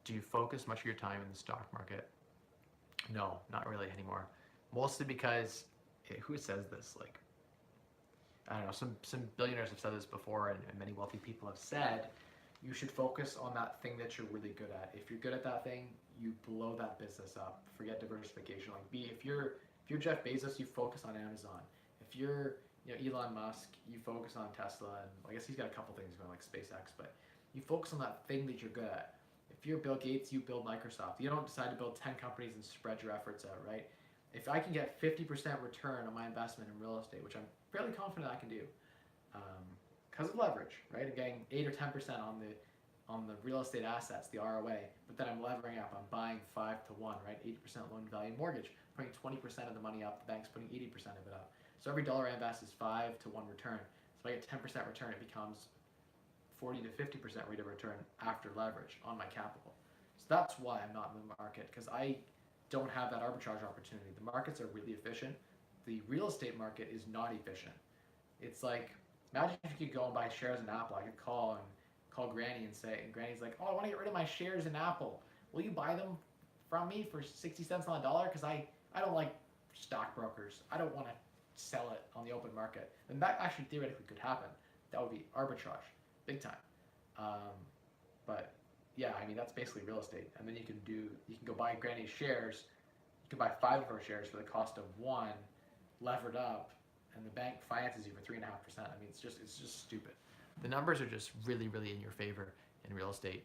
Do you focus much of your time in the stock market? No, not really anymore. Mostly because, who says this? Like, I don't know, some billionaires have said this before, and many wealthy people have said, you should focus on that thing that you're really good at. If you're good at that thing, you blow that business up. Forget diversification. Like, if you're Jeff Bezos, you focus on Amazon. If you're Elon Musk, you focus on Tesla, and I guess he's got a couple things going like SpaceX, but you focus on that thing that you're good at. If you're Bill Gates, you build Microsoft. You don't decide to build 10 companies and spread your efforts out, right? If I can get 50% return on my investment in real estate, which I'm fairly confident I can do, because of leverage, right? I'm getting 8 or 10% on the real estate assets, the ROA, but then I'm levering up. I'm buying 5 to 1, right? 80% loan to value mortgage, putting 20% of the money up. The bank's putting 80% of it up. So every dollar I invest is 5 to 1 return. So if I get 10% return, it becomes 40 to 50% rate of return after leverage on my capital. So that's why I'm not in the market, because I don't have that arbitrage opportunity. The markets are really efficient. The real estate market is not efficient. It's like, imagine if you could go and buy shares in Apple. I could call Granny and say, and Granny's like, oh, I want to get rid of my shares in Apple. Will you buy them from me for 60 cents on the dollar? Because I don't like stockbrokers. I don't want to sell it on the open market. And that actually theoretically could happen. That would be arbitrage, big time. But yeah, I mean, that's basically real estate. And then you can go buy Granny's shares. You can buy 5 of her shares for the cost of 1, levered up, and the bank finances you for 3.5%. I mean, it's just stupid. The numbers are just really, really in your favor in real estate.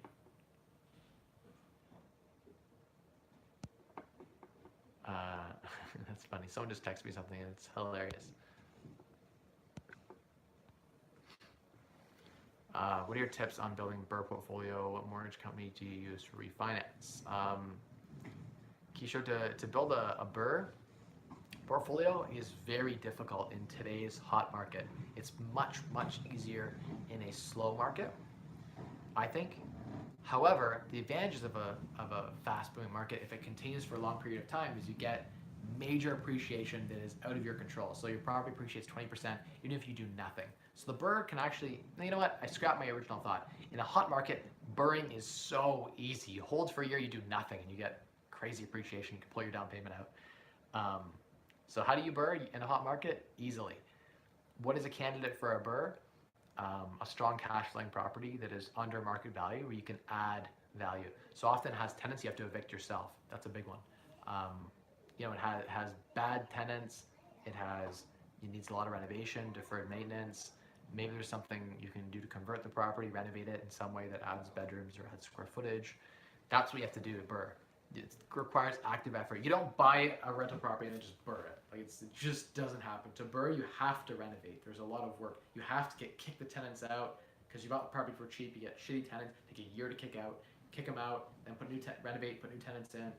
That's funny. Someone just texted me something, and it's hilarious. What are your tips on building a BRRRR portfolio? What mortgage company do you use for refinance? Keisha, to build a BRRRR portfolio is very difficult in today's hot market. It's much, much easier in a slow market, I think. However, the advantages of a fast-moving market, if it continues for a long period of time, is you get major appreciation that is out of your control. So your property appreciates 20% even if you do nothing. So the BRRRR can actually, you know what? I scrapped my original thought. In a hot market, BRRRRing is so easy. You hold for a year, you do nothing, and you get crazy appreciation. You can pull your down payment out. So how do you BRRRR in a hot market? Easily. What is a candidate for a BRRRR? A strong cash flowing property that is under market value where you can add value. So often it has tenants you have to evict yourself. That's a big one. It has bad tenants. It needs a lot of renovation, deferred maintenance. Maybe there's something you can do to convert the property, renovate it in some way that adds bedrooms or adds square footage. That's what you have to do to BRRRR. It requires active effort. You don't buy a rental property and then just BRRRR it. Like it just doesn't happen. To BRRRR, you have to renovate. There's a lot of work. You have to kick the tenants out because you bought the property for cheap. You get shitty tenants. Take a year to kick them out, then renovate, put new tenants in.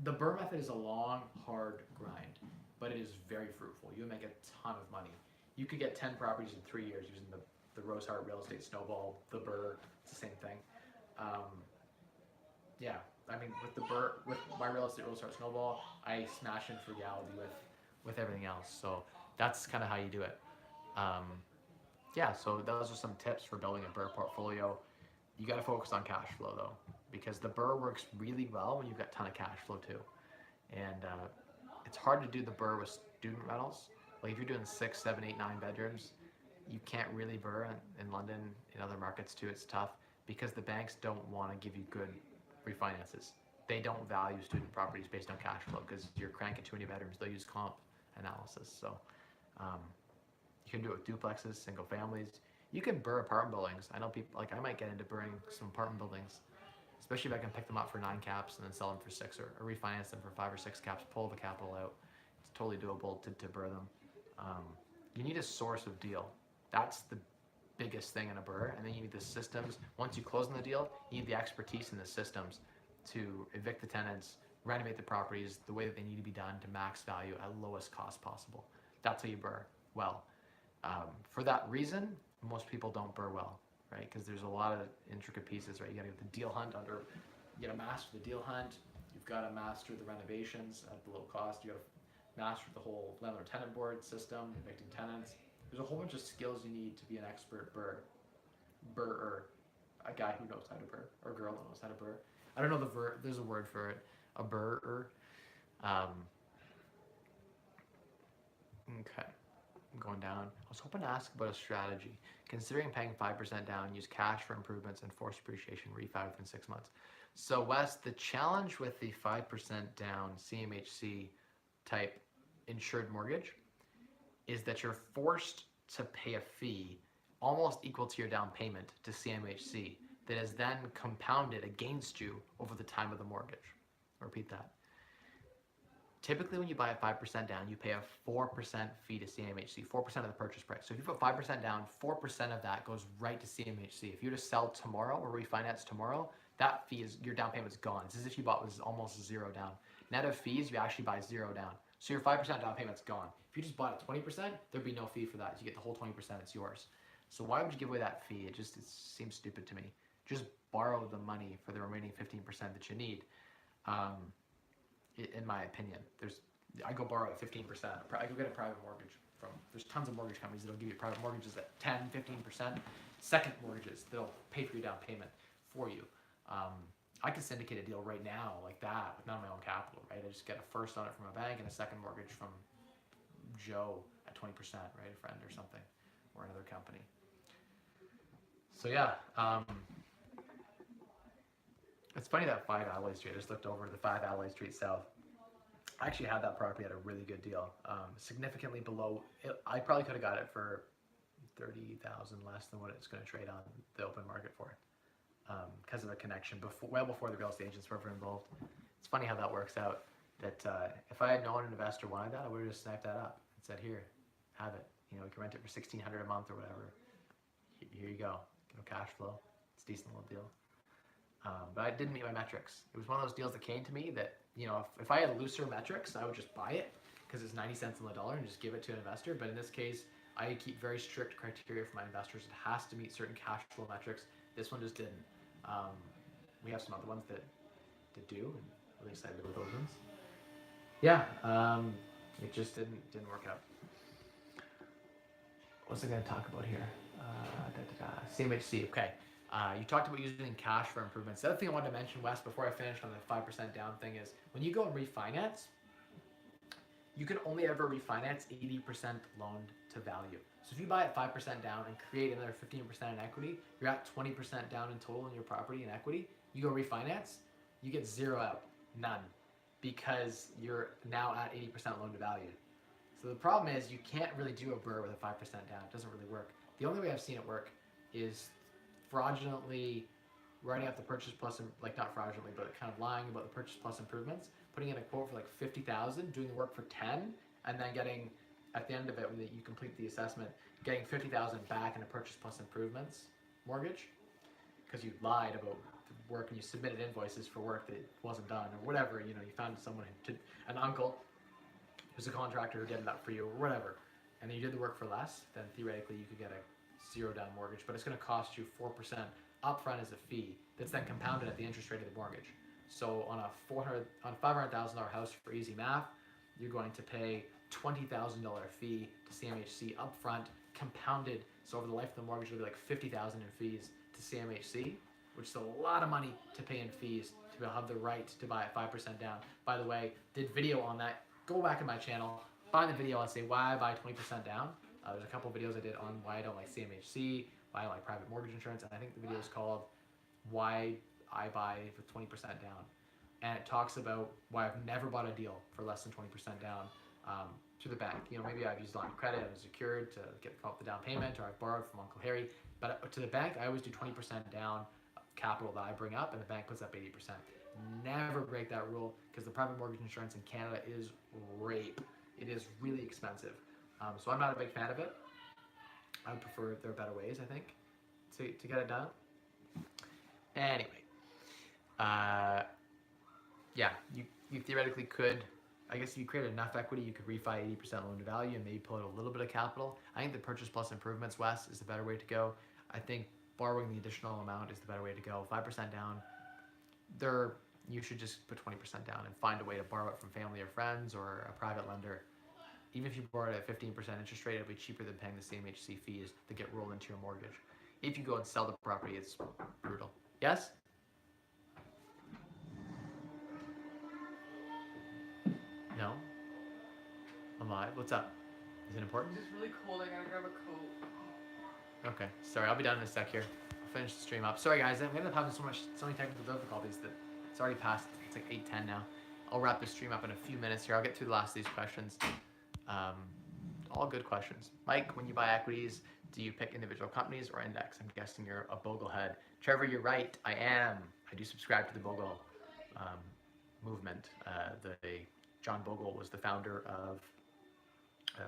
The BRRRR method is a long, hard grind, but it is very fruitful. You'll make a ton of money. You could get 10 properties in 3 years using the Rosehart real estate snowball, the BRRRR. It's the same thing. Yeah. I mean, with my real estate Rosehart snowball, I smash in frugality with everything else. So that's kind of how you do it. Yeah, so those are some tips for building a BRRRR portfolio. You got to focus on cash flow though, because the BRRRR works really well when you've got a ton of cash flow too. And it's hard to do the BRRRR with student rentals. Like if you're doing 6, 7, 8, 9 bedrooms, you can't really BRRRR in London. In other markets too, it's tough because the banks don't want to give you good refinances. They don't value student properties based on cash flow because you're cranking too many bedrooms. They'll use comp analysis. So you can do it with duplexes, single families. You can BRRRR apartment buildings. I know people, like I might get into BRRRRing some apartment buildings, especially if I can pick them up for 9 caps and then sell them for 6 or refinance them for 5 or 6 caps, pull the capital out. It's totally doable to BRRRR them. You need a source of deal. That's the biggest thing in a BRRRR, and then you need the systems. Once you close on the deal, you need the expertise in the systems to evict the tenants, renovate the properties the way that they need to be done to max value at lowest cost possible. That's how you BRRRR well. For that reason, most people don't BRRRR well, right? Because there's a lot of intricate pieces, right? You got to get the deal hunt under, you got to master the deal hunt. You've got to master the renovations at below cost. You got to master the whole landlord-tenant board system, evicting tenants. There's a whole bunch of skills you need to be an expert BRRRR, a guy who knows how to BRRRR, or a girl that knows how to BRRRR. I don't know the verb. There's a word for it, a BRRRR. Okay. going down. I was hoping to ask about a strategy. Considering paying 5% down, use cash for improvements and forced depreciation, refi within 6 months. So Wes, the challenge with the 5% down CMHC type insured mortgage is that you're forced to pay a fee almost equal to your down payment to CMHC that is then compounded against you over the time of the mortgage. I'll repeat that. Typically, when you buy at 5% down, you pay a 4% fee to CMHC, 4% of the purchase price. So if you put 5% down, 4% of that goes right to CMHC. If you were to sell tomorrow or refinance tomorrow, that fee is, your down payment's gone. It's as if you bought with almost zero down. Net of fees, you actually buy zero down. So your 5% down payment's gone. If you just bought at 20%, there'd be no fee for that. You get the whole 20%, it's yours. So why would you give away that fee? It seems stupid to me. Just borrow the money for the remaining 15% that you need. In my opinion, I go borrow at 15%. I go get a private mortgage there's tons of mortgage companies that'll give you private mortgages at 10, 15%. Second mortgages that'll pay for your down payment for you. I could syndicate a deal right now like that with none of my own capital, right? I just get a first on it from a bank and a second mortgage from Joe at 20%, right? A friend or something, or another company. So yeah, it's funny that 5 Alloy Street, I just looked over the 5 Alloy Street South. I actually had that property at a really good deal, significantly below, I probably could have got it for $30,000 less than what it's going to trade on the open market for, because of a connection well before the real estate agents were ever involved. It's funny how that works out, that if I had known an investor wanted that, I would have just snapped that up and said, here, have it. You know, you can rent it for $1,600 a month or whatever. Here you go. Cash flow. It's a decent little deal. But I didn't meet my metrics. It was one of those deals that came to me that, you know, if I had looser metrics, I would just buy it because it's 90 cents on the dollar and just give it to an investor. But in this case, I keep very strict criteria for my investors. It has to meet certain cash flow metrics. This one just didn't. We have some other ones that do, and I'm really excited about those ones. Yeah, it just didn't work out. What's I going to talk about here? CMHC, okay. You talked about using cash for improvements. The other thing I wanted to mention, Wes, before I finish on the 5% down thing is, when you go and refinance, you can only ever refinance 80% loaned to value. So if you buy at 5% down and create another 15% in equity, you're at 20% down in total in your property in equity. You go refinance, you get zero out, none, because you're now at 80% loan to value. So the problem is you can't really do a BRRRR with a 5% down. It doesn't really work. The only way I've seen it work is fraudulently writing up the purchase plus, like not fraudulently, but kind of lying about the purchase plus improvements, putting in a quote for like 50,000, doing the work for 10, and then getting, at the end of it, when you complete the assessment, getting 50,000 back in a purchase plus improvements mortgage, because you lied about the work and you submitted invoices for work that wasn't done or whatever. You know, you found someone an uncle who's a contractor who did that for you or whatever, and then you did the work for less, then theoretically you could get a zero down mortgage, but it's going to cost you 4% upfront as a fee that's then compounded at the interest rate of the mortgage. So on a $500,000 house, for easy math, you're going to pay $20,000 fee to CMHC upfront, compounded. So over the life of the mortgage, it'll be like $50,000 in fees to CMHC, which is a lot of money to pay in fees to have the right to buy at 5% down. By the way, did video on that. Go back in my channel, find the video and say why I buy 20% down. There's a couple videos I did on why I don't like CMHC, why I don't like private mortgage insurance, and I think the video is called Why I Buy with 20% Down. And it talks about why I've never bought a deal for less than 20% down to the bank. You know, maybe I've used line of credit, I've secured to get the down payment, or I've borrowed from Uncle Harry. But to the bank, I always do 20% down capital that I bring up, and the bank puts up 80%. Never break that rule, because the private mortgage insurance in Canada is rape. It is really expensive. So I'm not a big fan of it. I would prefer there are better ways, I think, to get it done. Anyway, yeah, you theoretically could, I guess if you create enough equity, you could refi 80% loan to value and maybe pull out a little bit of capital. I think the purchase plus improvements, Wes, is the better way to go. I think borrowing the additional amount is the better way to go. 5% down, you should just put 20% down and find a way to borrow it from family or friends or a private lender. Even if you borrow it at 15% interest rate, it'll be cheaper than paying the CMHC fees that get rolled into your mortgage. If you go and sell the property, it's brutal. Yes? No? I'm live. What's up? Is it important? It's just really cold. I gotta grab a coat. Okay, sorry, I'll be done in a sec here. I'll finish the stream up. Sorry guys, I'm gonna have so many technical difficulties that it's already past. It's like 8:10 now. I'll wrap the stream up in a few minutes here. I'll get through the last of these questions. All good questions. Mike, when you buy equities, do you pick individual companies or index? I'm guessing you're a Boglehead. Trevor, you're right. I am. I do subscribe to the Bogle movement. John Bogle was the founder of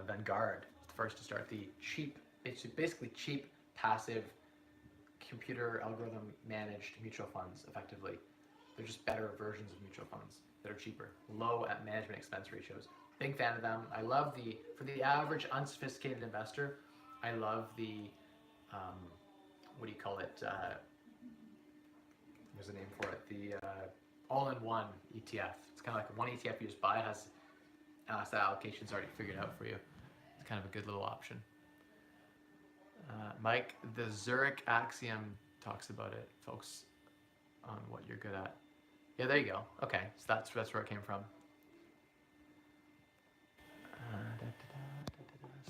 Vanguard, the first to start the cheap, basically cheap, passive, computer algorithm managed mutual funds. Effectively, they're just better versions of mutual funds that are cheaper, low at management expense ratios. Big fan of them. I love for the average unsophisticated investor, I love the what do you call it? There's a name for it. The all-in-one ETF. It's kind of like one ETF you just buy. It has asset allocations already figured out for you. It's kind of a good little option. Mike, the Zurich axiom talks about it. Focus on what you're good at. Yeah, there you go. Okay, so that's where it came from.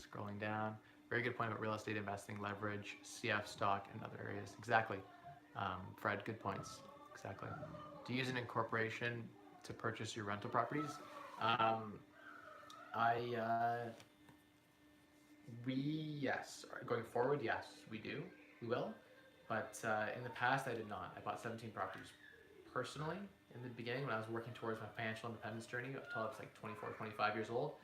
Scrolling down. Very good point about real estate investing, leverage, CF stock, and other areas. Exactly. Fred, good points. Exactly. Do you use an incorporation to purchase your rental properties? Yes. Going forward, yes, we do. We will. But in the past, I did not. I bought 17 properties personally in the beginning when I was working towards my financial independence journey up until I was like 24, 25 years old.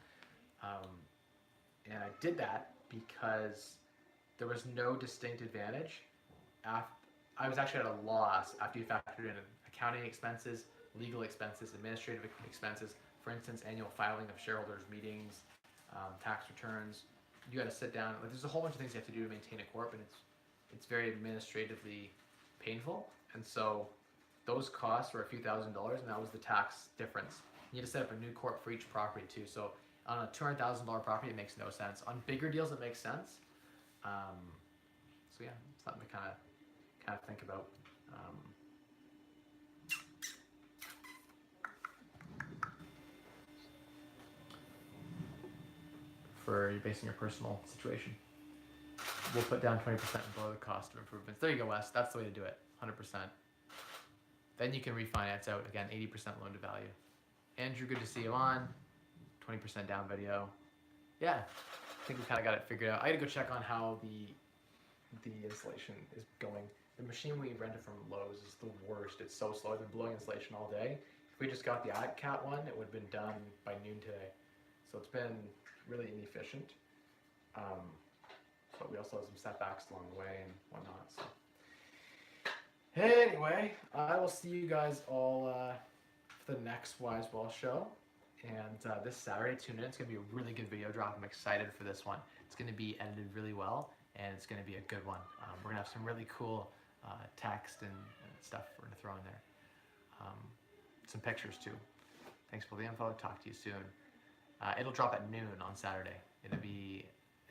And I did that because there was no distinct advantage. I was actually at a loss after you factored in accounting expenses, legal expenses, administrative expenses. For instance, annual filing of shareholders' meetings, tax returns. You got to sit down. Like, there's a whole bunch of things you have to do to maintain a corp, and it's very administratively painful. And so those costs were a few $1,000s, and that was the tax difference. You need to set up a new corp for each property too. So on a $200,000 property, it makes no sense. On bigger deals, it makes sense. So yeah, something to kind of think about. For based on your personal situation, we'll put down 20% below the cost of improvements. There you go, Wes. That's the way to do it. 100%. Then you can refinance out again. 80% loan to value. Andrew, good to see you on. 20% down video. Yeah, I think we kind of got it figured out. I got to go check on how the installation is going. The machine we rented from Lowe's is the worst. It's so slow. I've been blowing insulation all day. If we just got the cat one, it would have been done by noon today. So it's been really inefficient. But we also have some setbacks along the way and whatnot. So anyway, I will see you guys all for the next Wise Well show. And this Saturday, tune in. It's going to be a really good video drop. I'm excited for this one. It's going to be edited really well, and it's going to be a good one. We're going to have some really cool text and stuff we're going to throw in there. Some pictures, too. Thanks for the info. Talk to you soon. It'll drop at noon on Saturday. It'll be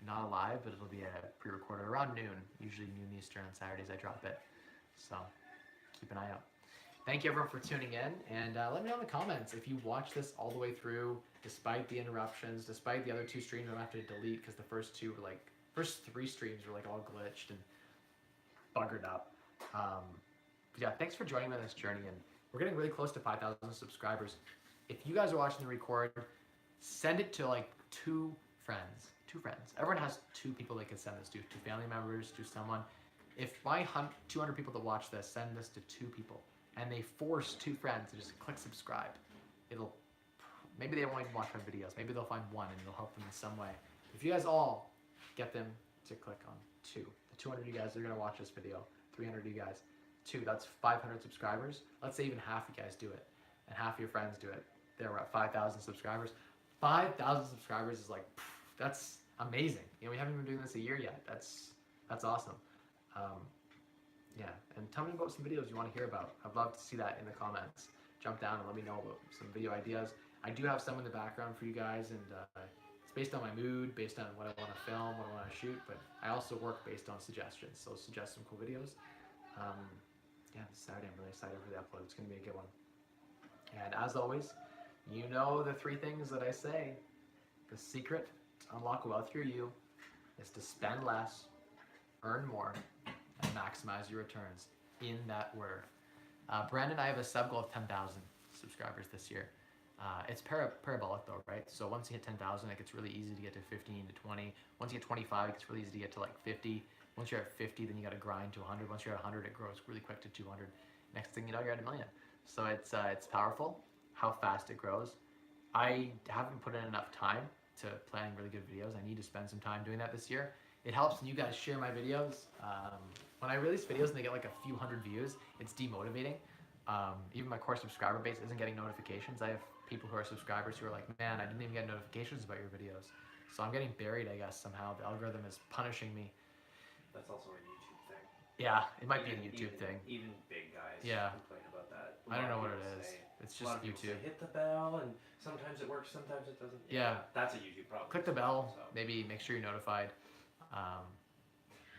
not live, but it'll be a pre-recorded around noon. Usually noon Eastern on Saturdays I drop it. So keep an eye out. Thank you everyone for tuning in, and let me know in the comments if you watch this all the way through, despite the interruptions, despite the other two streams I'm going to have to delete because the first three streams were like all glitched and buggered up. But yeah, thanks for joining me on this journey, and we're getting really close to 5,000 subscribers. If you guys are watching the record, send it to like two friends. Everyone has two people they can send this to, two family members, to someone. If my 200 people that watch this send this to two people, and they force two friends to just click subscribe, maybe they won't even watch my videos. Maybe they'll find one and it'll help them in some way. If you guys all get them to click on two, the 200 of you guys that are gonna watch this video, 300 of you guys, two, that's 500 subscribers. Let's say even half of you guys do it, and half of your friends do it. There we're at 5,000 subscribers. 5,000 subscribers is like, that's amazing. You know, we haven't been doing this a year yet. That's awesome. Yeah, and tell me about some videos you want to hear about. I'd love to see that in the comments. Jump down and let me know about some video ideas. I do have some in the background for you guys, and it's based on my mood, based on what I want to film, what I want to shoot, but I also work based on suggestions, so suggest some cool videos. Yeah, this Saturday I'm really excited for the upload. It's going to be a good one. And as always, you know the three things that I say. The secret To unlock wealth through you is to spend less, earn more, and maximize your returns in that order. Brandon and I have a sub goal of 10,000 subscribers this year. It's parabolic though, right? So once you hit 10,000, it gets really easy to get to 15 to 20. Once you get 25, it gets really easy to get to like 50. Once you're at 50, then you got to grind to 100. Once you're at 100, it grows really quick to 200. Next thing you know, you're at 1 million. So it's powerful how fast it grows. I haven't put in enough time to planning really good videos. I need to spend some time doing that this year. It helps when you guys share my videos. When I release videos and they get like a few hundred views, it's demotivating. Even my core subscriber base isn't getting notifications. I have people who are subscribers who are like, man, I didn't even get notifications about your videos. So I'm getting buried, I guess, somehow. The algorithm is punishing me. That's also a YouTube thing. Yeah, it might be a YouTube thing. Even big guys complain about that. I don't know what it is. It's just YouTube. Hit the bell, and sometimes it works, sometimes it doesn't. Yeah. That's a YouTube problem. Click the bell. So. Maybe make sure you're notified.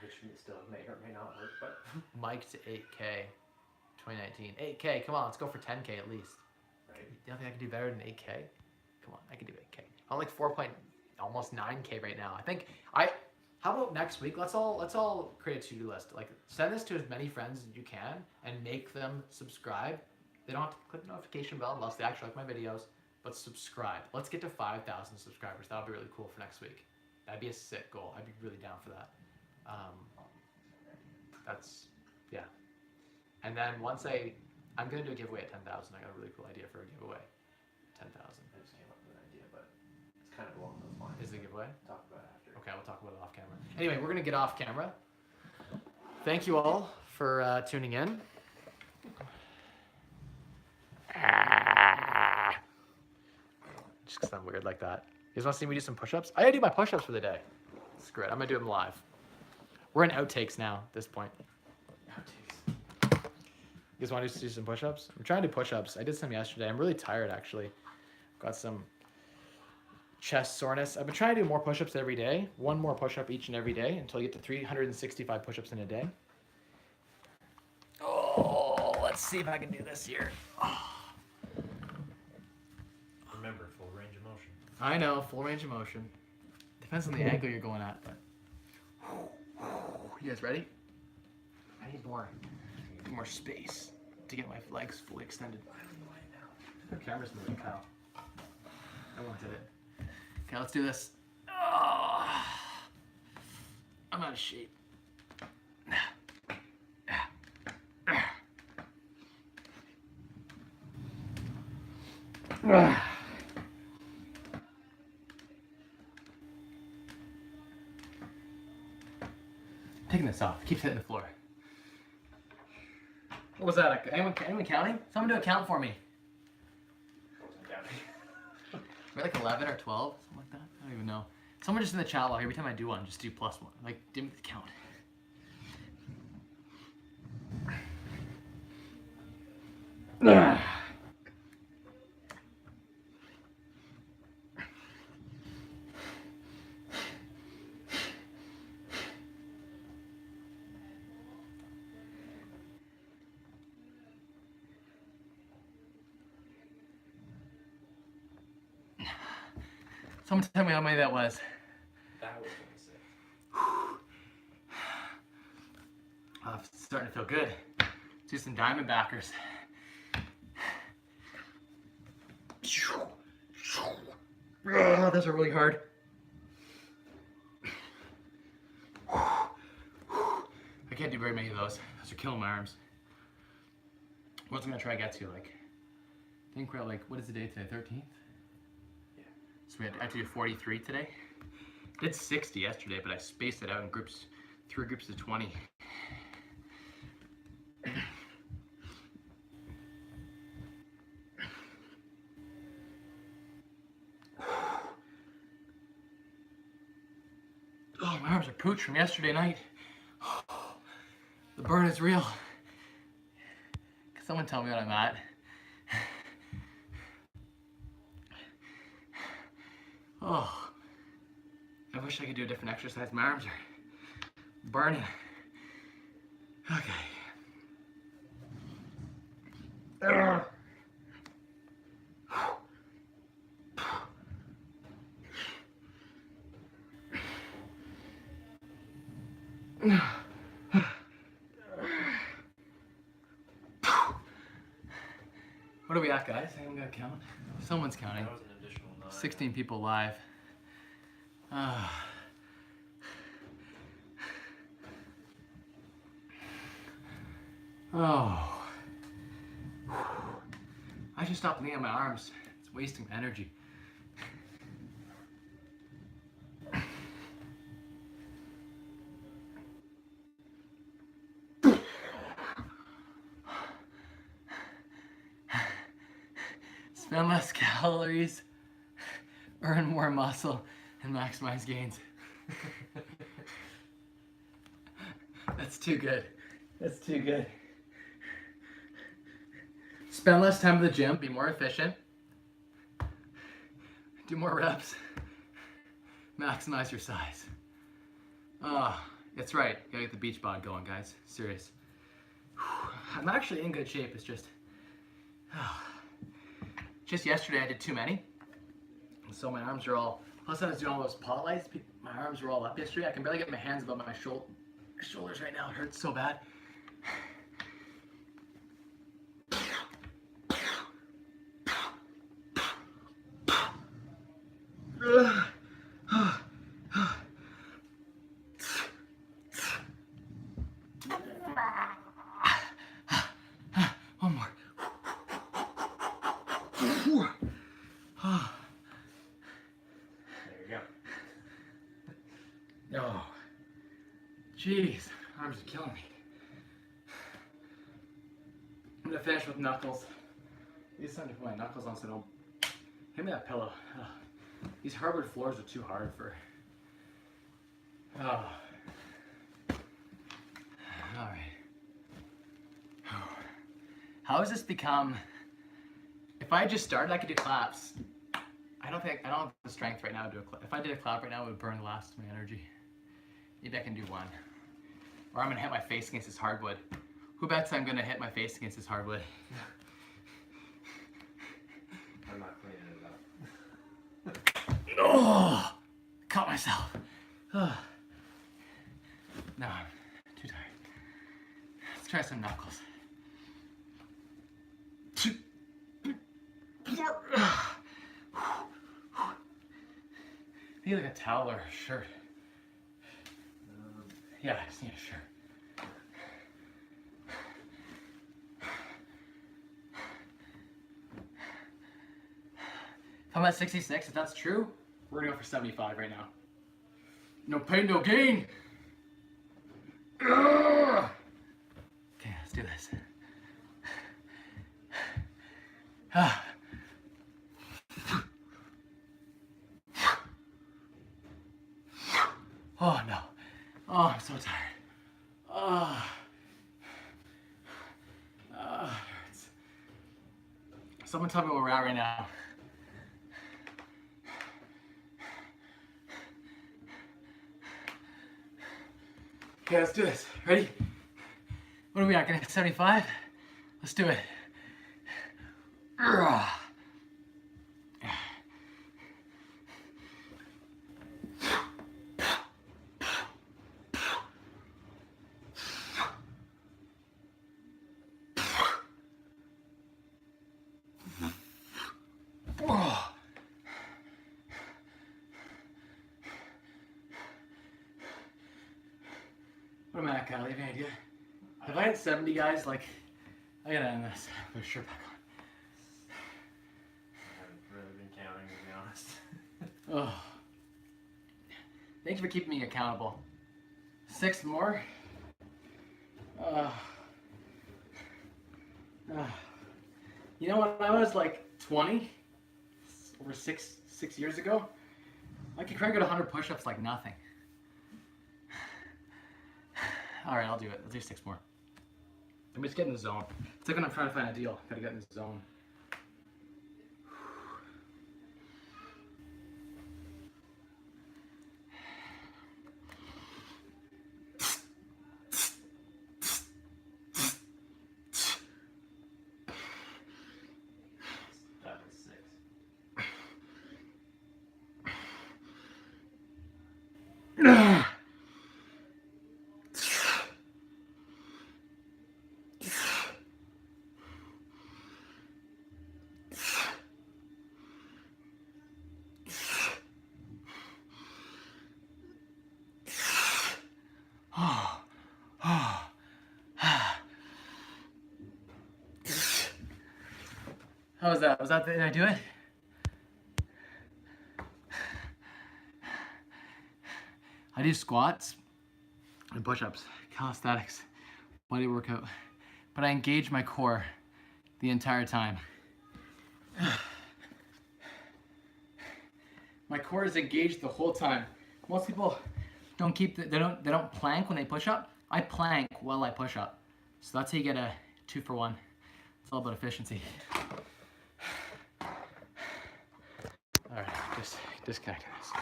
Which still may or may not work, but. Mike to 8K 2019. 8K, come on, let's go for 10K at least. Right. You don't think I can do better than 8K? Come on, I can do 8K. I'm like almost 9K right now. I think how about next week? Let's all create a to-do list. Like send this to as many friends as you can and make them subscribe. They don't have to click the notification bell unless they actually like my videos, but subscribe. Let's get to 5,000 subscribers. That would be really cool for next week. That'd be a sick goal. I'd be really down for that. Yeah. And then once I'm gonna do a giveaway at 10,000. I got a really cool idea for a giveaway. 10,000. I just came up with an idea, but it's kind of along those lines. Is the giveaway? Talk about it after. Okay, we'll talk about it off camera. Anyway, we're gonna get off camera. Thank you all for tuning in. Just because I'm weird like that. You guys want to see me do some push-ups? I gotta do my push-ups for the day. Screw it, I'm gonna do them live. We're in outtakes now at this point. Outtakes. You guys want to do some push-ups? I'm trying to do push-ups. I did some yesterday. I'm really tired actually. Got some chest soreness. I've been trying to do more push-ups every day. One more push-up each and every day until you get to 365 push-ups in a day. Oh, let's see if I can do this here. Oh. Remember, full range of motion. I know, full range of motion. Depends on the angle you're going at, but. You guys ready? I need more space to get my legs fully extended. The camera's moving, Kyle. I wanted it. Okay, let's do this. Oh, I'm out of shape. Taking this off. Keeps hitting the floor. What was that? Anyone counting? Someone do a count for me. We're like 11 or 12, something like that. I don't even know. Someone just in the chat log, every time I do one, just do +1. Like, give me the count. Someone tell me how many that was. That was 26. Oh, it's starting to feel good. Let's do some diamond backers. Oh, those are really hard. I can't do very many of those. Those are killing my arms. What else am I gonna try to get to? Like, I think we're at what is the day today? 13th? So we had to do 43 today. Did 60 yesterday, but I spaced it out in groups, 3 groups of 20. Oh, my arms are pooch from yesterday night. The burn is real. Can someone tell me what I'm at? Oh, I wish I could do a different exercise. My arms are burning. Okay. What are we at, guys? I haven't got to count. Someone's counting. That was an additional 9. 16 people live. Oh. I should stop leaning on my arms. It's wasting my energy. Spend less calories, earn more muscle, and maximize gains. That's too good. That's too good. Spend less time at the gym, be more efficient, do more reps, maximize your size. That's right. Gotta get the beach bod going, guys. Serious. I'm actually in good shape. It's just yesterday I did too many. So my arms are all, plus I was doing all those spotlights. My arms were all up yesterday. I can barely get my hands above my shoulders right now. It hurts so bad. One more. There you go. Oh, jeez, arms are killing me. I'm gonna finish with knuckles. Need something to put my knuckles on so don't hit me that pillow. Oh, these hardwood floors are too hard for. Oh. All right. How has this become? If I just started, I could do claps. I don't have the strength right now to do a clap. If I did a clap right now, it would burn the last of my energy. Maybe I can do one. Or I'm gonna hit my face against this hardwood. Who bets I'm gonna hit my face against this hardwood? I'm not cleaning it up. Oh, caught myself. Oh. No, I'm too tired. Let's try some knuckles. I need like a towel or a shirt. Yeah, I just need a shirt. If I'm at 66, if that's true, we're gonna go for 75 right now. No pain, no gain. Okay, let's do this. Oh no. Oh, I'm so tired. It hurts. Someone tell me where we're at right now. Okay, let's do this. Ready? What are we at? Gonna hit 75? Let's do it. What am I at, Kyle? You have any idea? If I hit 70, guys, like, I gotta end this. Put a shirt back on. I haven't really been counting, to be honest. Oh. Thanks for keeping me accountable. 6 more. You know, when I was like 20, over six years ago, I could crank out 100 push-ups like nothing. All right, I'll do it. Let's do 6 more. Let me just get in the zone. It's like when I'm trying to find a deal. Gotta get in the zone. That was 6. How was that? Did I do it? I do squats and push-ups, calisthenics, body workout, but I engage my core the entire time. My core is engaged the whole time. Most people don't they don't plank when they push up. I plank while I push up. So that's how you get a 2 for 1. It's all about efficiency. All right, just disconnecting this.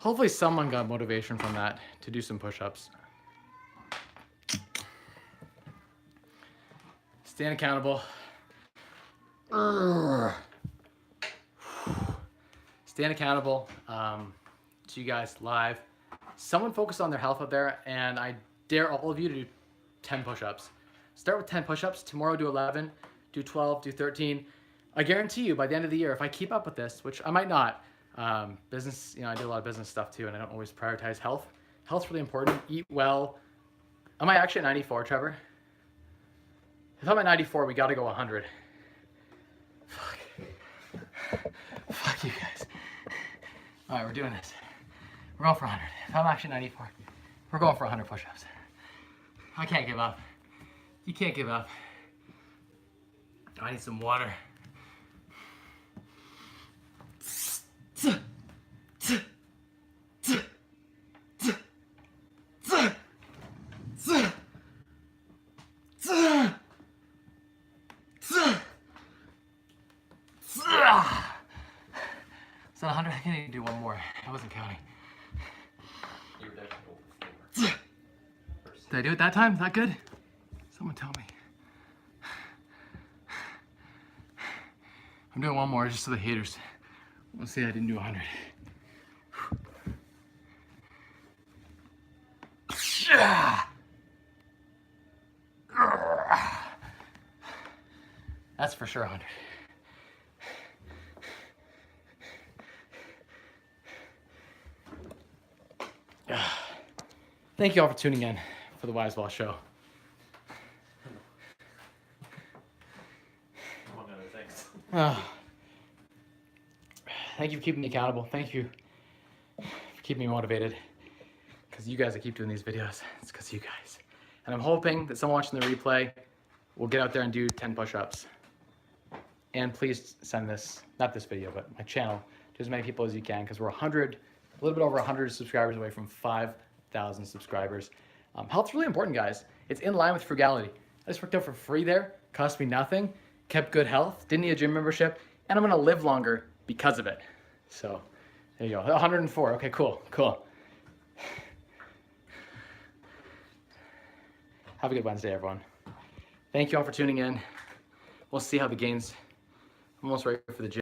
Hopefully someone got motivation from that to do some push-ups. Stand accountable. Stand accountable to you guys live. Someone focus on their health out there, and I dare all of you to do 10 push-ups. Start with 10 push-ups. Tomorrow do 11, do 12, do 13. I guarantee you by the end of the year, if I keep up with this, which I might not, business, I do a lot of business stuff too, and I don't always prioritize health. Health's really important. Eat well. Am I actually at 94, Trevor? If I'm at 94, we got to go 100. Fuck you guys. All right, we're doing this. We're going for 100. If I'm actually 94, we're going for 100 push-ups. I can't give up. You can't give up. I need some water. Is that 100? I can even do one more. I wasn't counting. You were definitely over 4. Did I do it that time? Is that good? Someone tell me. I'm doing one more just so the haters will say I didn't do 100. That's for sure 100. Thank you all for tuning in for the Wisewell Show. Among other things. Thank you for keeping me accountable. Thank you for keeping me motivated. Because you guys that keep doing these videos, it's because you guys. And I'm hoping that someone watching the replay will get out there and do 10 push-ups. And please send this, not this video, but my channel, to as many people as you can, because we're a little bit over 100 subscribers away from 5,000 subscribers. Health's really important, guys. It's in line with frugality. I just worked out for free there, cost me nothing, kept good health, didn't need a gym membership, and I'm gonna live longer because of it. So there you go, 104, okay, cool. Have a good Wednesday, everyone. Thank you all for tuning in. We'll see how the gains, I'm almost ready for the gym.